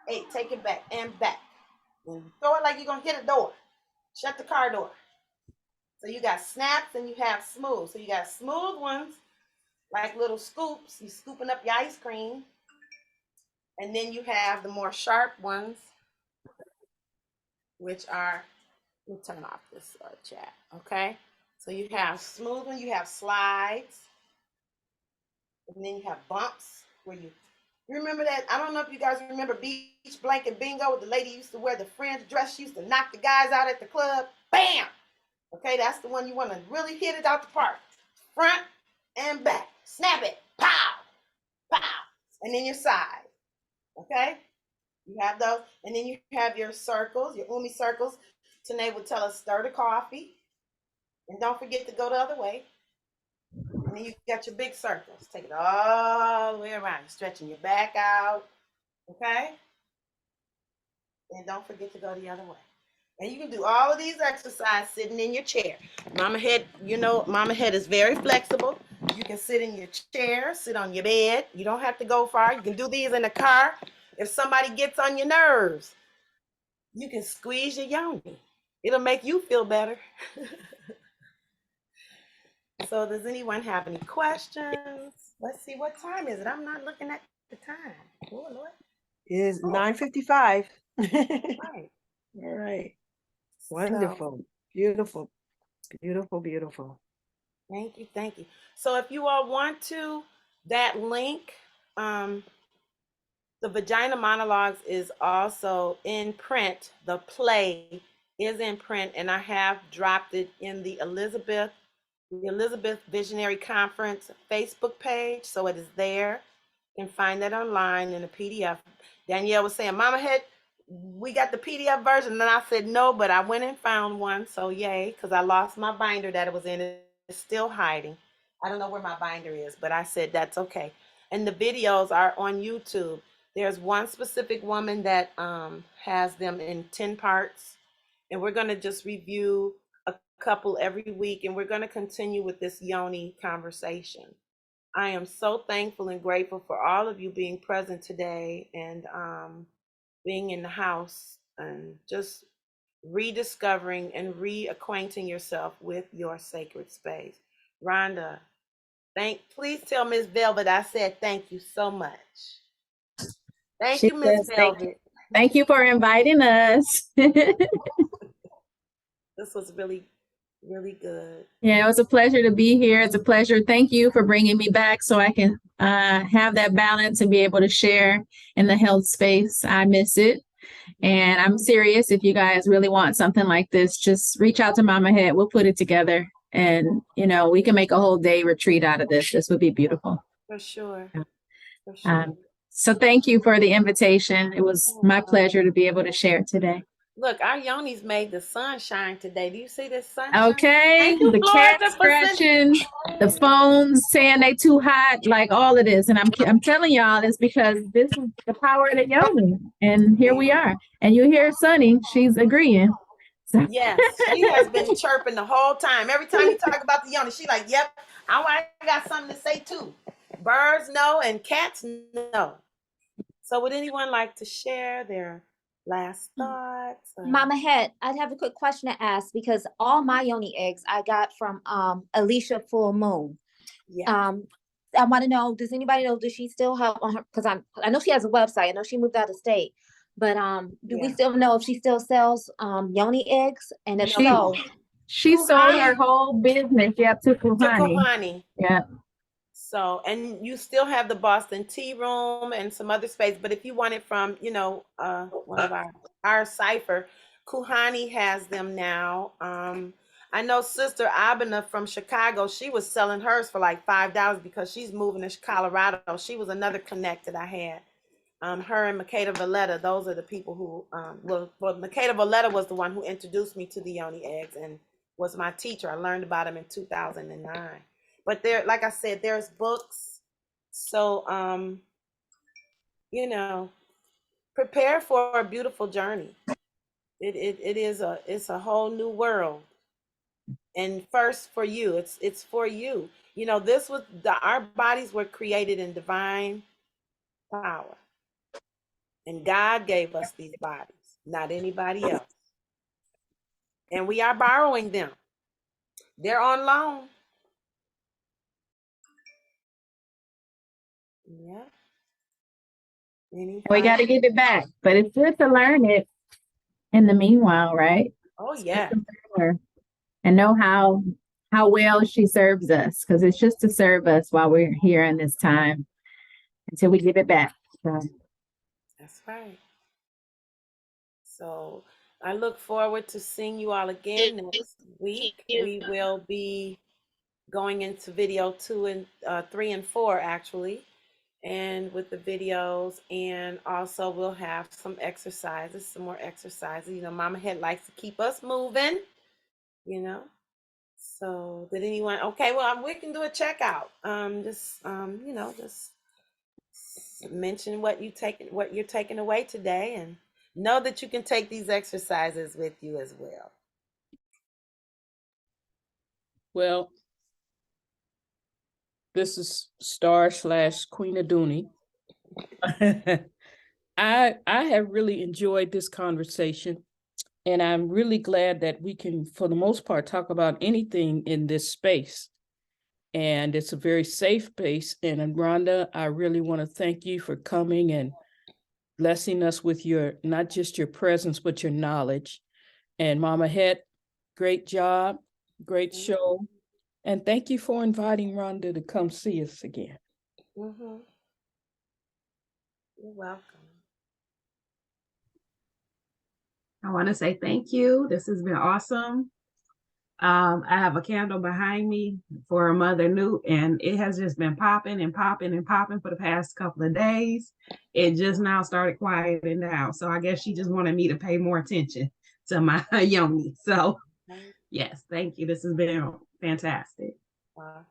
8. Take it back and back. And throw it like you're gonna hit a door. Shut the car door. So you got snaps and you have smooth. So you got smooth ones, like little scoops. You scooping up your ice cream. And then you have the more sharp ones, which are, let me turn off this chat, okay? So you have smooth one, you have slides, and then you have bumps where you remember that? I don't know if you guys remember Beach Blanket Bingo, the lady used to wear the fringe dress. She used to knock the guys out at the club. Bam! Okay, that's the one you want to really hit it out the park. Front and back. Snap it. Pow! Pow! And then your side. Okay? You have those. And then you have your circles, your umi circles. Tanae would tell us stir the coffee. And don't forget to go the other way. And then you got your big circles. Take it all the way around. You're stretching your back out. Okay? And don't forget to go the other way. And you can do all of these exercises sitting in your chair. Mama Head, you know, Mama Head is very flexible. You can sit in your chair, sit on your bed. You don't have to go far. You can do these in the car. If somebody gets on your nerves, you can squeeze your yoni. It'll make you feel better. So does anyone have any questions? Let's see, what time is it? I'm not looking at the time. Oh, Lord. It is 9:55. Right. All right. Wonderful. So, Beautiful. Beautiful, beautiful. thank you, thank you. So if you all want to, that link, the Vagina Monologues is also in print. The play is in print, and I have dropped it in the Elizabeth Visionary Conference Facebook page, so it is there. You can find that online in a PDF. Danielle was saying, Mama Head, we got the PDF version, and I said no, but I went and found one, so yay, because I lost my binder that it was in. It's still hiding. I don't know where my binder is, but I said that's okay. And the videos are on YouTube. There's one specific woman that has them in 10 parts, and we're going to just review a couple every week, and we're going to continue with this yoni conversation. I am so thankful and grateful for all of you being present today and being in the house and just rediscovering and reacquainting yourself with your sacred space. Rhonda, please tell Miss Velvet I said thank you so much. Thank you, Miss Velvet. Thank you for inviting us. This was really, really good. Yeah, it was a pleasure to be here. It's a pleasure. Thank you for bringing me back so I can have that balance and be able to share in the health space. I miss it. And I'm serious. If you guys really want something like this, just reach out to Mama Head. We'll put it together. And, you know, we can make a whole day retreat out of this. This would be beautiful. For sure. For sure. So thank you for the invitation. It was my pleasure to be able to share today. Look, our yonis made the sun shine today. Do you see this sunshine? Okay, the cat scratching, the phones saying they too hot, like all of this. And I'm telling y'all this because this is the power of the yoni. And here we are. And you hear Sunny, she's agreeing. So. Yes, she has been chirping the whole time. Every time you talk about the yoni, she's like, yep, I got something to say too. Birds know and cats know. So would anyone like to share their last thoughts? Mama Head, I'd have a quick question to ask because all my yoni eggs I got from Alicia Full Moon. Yeah. I want to know, does anybody know, does she still have on her, because I know she has a website. I know she moved out of state. But do we still know if she still sells yoni eggs? And if so, she sold her whole business, to Kuhani. Yeah. So, and you still have the Boston Tea Room and some other space, but if you want it from, you know, one of our our cipher. Kuhani has them now. I know Sister Abena from Chicago, she was selling hers for like $5 because she's moving to Colorado. She was another connect that I had. Her and Makeda Valletta, those are the people who, well, Makeda Valletta was the one who introduced me to the yoni eggs and was my teacher. I learned about them in 2009. But there, like I said, there's books. So, you know, prepare for a beautiful journey. It's a whole new world. And first for you, it's for you. You know, our bodies were created in divine power. And God gave us these bodies, not anybody else. And we are borrowing them. They're on loan. Yeah. We got to give it back, but it's good to learn it in the meanwhile, right? Oh yeah. And know how well she serves us, because it's just to serve us while we're here in this time until we give it back. So. That's right. So I look forward to seeing you all again next week. We will be going into video 2 and 3 and 4 actually, and with the videos, and also we'll have some exercises, some more exercises. You know, Mama Het likes to keep us moving, you know. So did anyone, okay, well, we can do a checkout. You know, just mention what you're taking away today, and know that you can take these exercises with you as well. Well, this is Star/Queen Aduni. I have really enjoyed this conversation, and I'm really glad that we can, for the most part, talk about anything in this space. And it's a very safe space. And Rhonda, I really want to thank you for coming and blessing us with your, not just your presence, but your knowledge. And Mama Het, great job, great show. And thank you for inviting Rhonda to come see us again. Mm-hmm. You're welcome. I want to say thank you. This has been awesome. I have a candle behind me for Mother Newt, and it has just been popping and popping and popping for the past couple of days. It just now started quieting down. So I guess she just wanted me to pay more attention to my yoni. So yes, thank you. This has been fantastic. Awesome.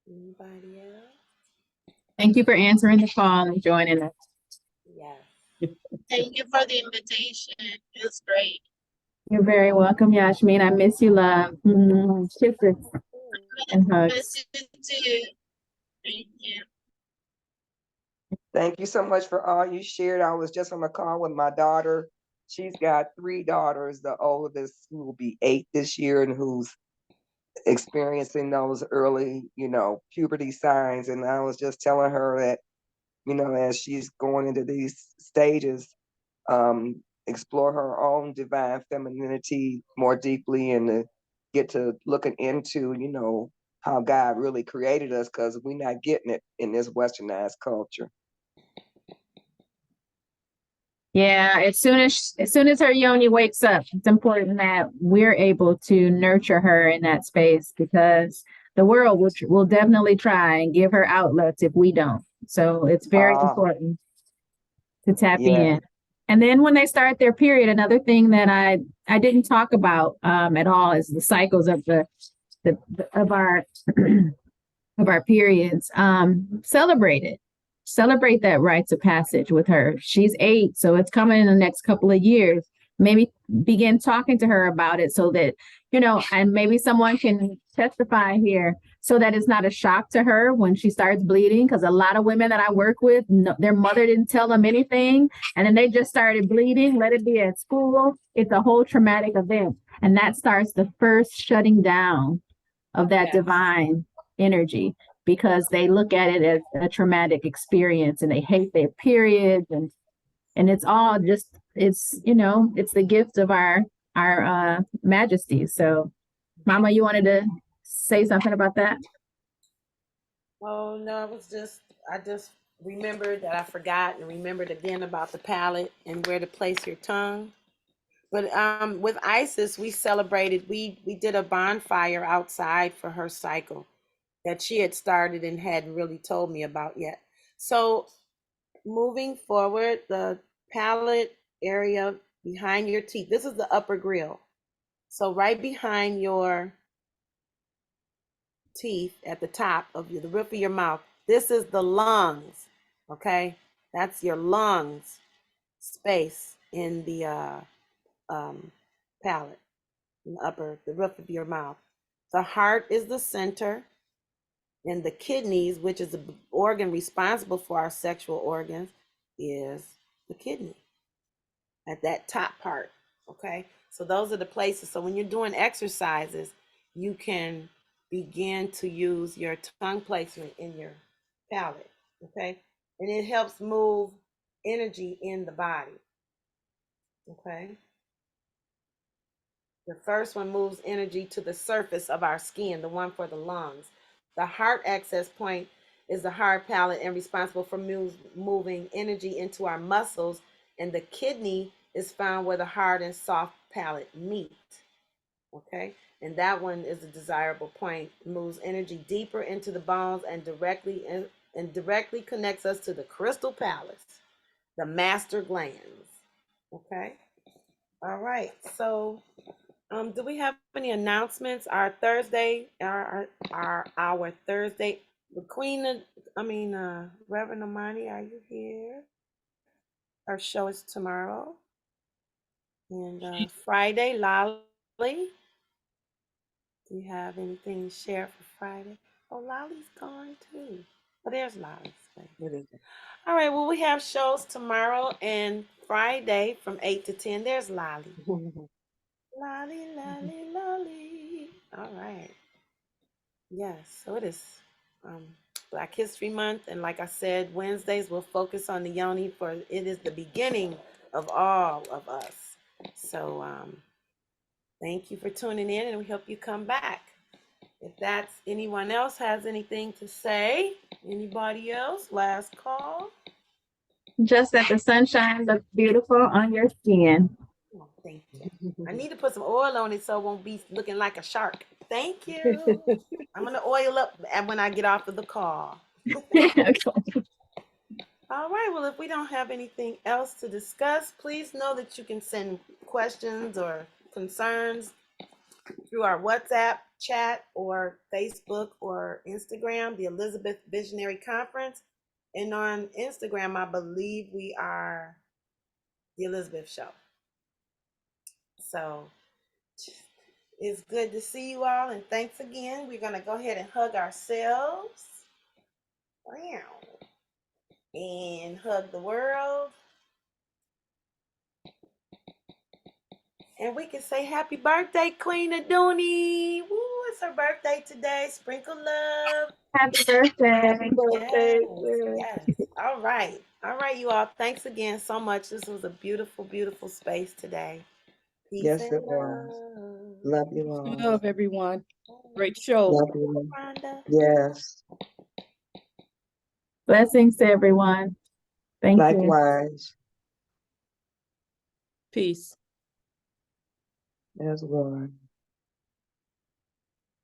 Anybody else? Thank you for answering the call and joining us. Yes. Thank you for the invitation. It was great. You're very welcome, Yasmin. I miss you, love. Kisses and hugs. Miss you too. Thank you. Thank you so much for all you shared. I was just on a call with my daughter. She's got 3 daughters, the oldest who will be 8 this year and who's experiencing those early, puberty signs. And I was just telling her that, as she's going into these stages, explore her own divine femininity more deeply and to get to looking into, how God really created us, because we're not getting it in this westernized culture. Yeah, as soon as her yoni wakes up, it's important that we're able to nurture her in that space, because the world will definitely try and give her outlets if we don't. So it's very important to tap in. And then when they start their period, another thing that I didn't talk about at all is the cycles of of our of our periods. Celebrate it. Celebrate that rites of passage with her. She's 8, so it's coming in the next couple of years. Maybe begin talking to her about it so that, and maybe someone can testify here so that it's not a shock to her when she starts bleeding. Because a lot of women that I work with, their mother didn't tell them anything, and then they just started bleeding. Let it be at school. It's a whole traumatic event. And that starts the first shutting down of that divine energy, because they look at it as a traumatic experience and they hate their periods, and it's all just, it's the gift of our majesty. So Mama, you wanted to say something about that? Oh no, I just remembered that I forgot and remembered again about the palate and where to place your tongue. But with Isis, we celebrated, we did a bonfire outside for her cycle that she had started and hadn't really told me about yet. So moving forward, the palate area behind your teeth, this is the upper grill. So right behind your teeth at the top of the roof of your mouth, this is the lungs, okay? That's your lungs space in the palate, in the roof of your mouth. The heart is the center, and the kidneys, which is the organ responsible for our sexual organs, is the kidney at that top part, okay? So those are the places. So when you're doing exercises, you can begin to use your tongue placement in your palate, okay? And it helps move energy in the body, okay? The first one moves energy to the surface of our skin, the one for the lungs. The heart access point is the hard palate and responsible for moving energy into our muscles, and the kidney is found where the hard and soft palate meet. Okay, and that one is a desirable point. It moves energy deeper into the bones and directly connects us to the crystal palace, the master glands. Okay, all right. So, do we have any announcements? Our Thursday, our Thursday, the Queen. Reverend Amani, are you here? Our show is tomorrow, and Friday, Lolly. Do you have anything to share for Friday? Oh, Lolly's gone too. Oh, there's Lolly's face. All right, well, we have shows tomorrow and Friday from 8 to 10. There's Lolly. Lolly, Lolly, Lolly. All right. Yes, so it is Black History Month. And like I said, Wednesdays we'll focus on the yoni, for it is the beginning of all of us. So thank you for tuning in, and we hope you come back. If that's anyone else has anything to say, anybody else? Last call. Just that the sunshine looks beautiful on your skin. Oh, thank you. I need to put some oil on it so it won't be looking like a shark. Thank you. I'm going to oil up when I get off of the call. All right. Well, if we don't have anything else to discuss, please know that you can send questions or concerns through our WhatsApp chat or Facebook or Instagram, the Elizabeth Visionary Conference. And on Instagram, I believe we are the Elizabeth Show. So it's good to see you all, and thanks again. We're going to go ahead and hug ourselves. And hug the world. And we can say happy birthday, Queen Aduni. Woo, it's her birthday today. Sprinkle love. Happy birthday. Yes. All right. All right, you all. Thanks again so much. This was a beautiful, beautiful space today. Peace Yes, and it was. Love you all. Love everyone. Great show. Love you. Yes. Blessings to everyone. Thank you. Likewise. Peace. There's one.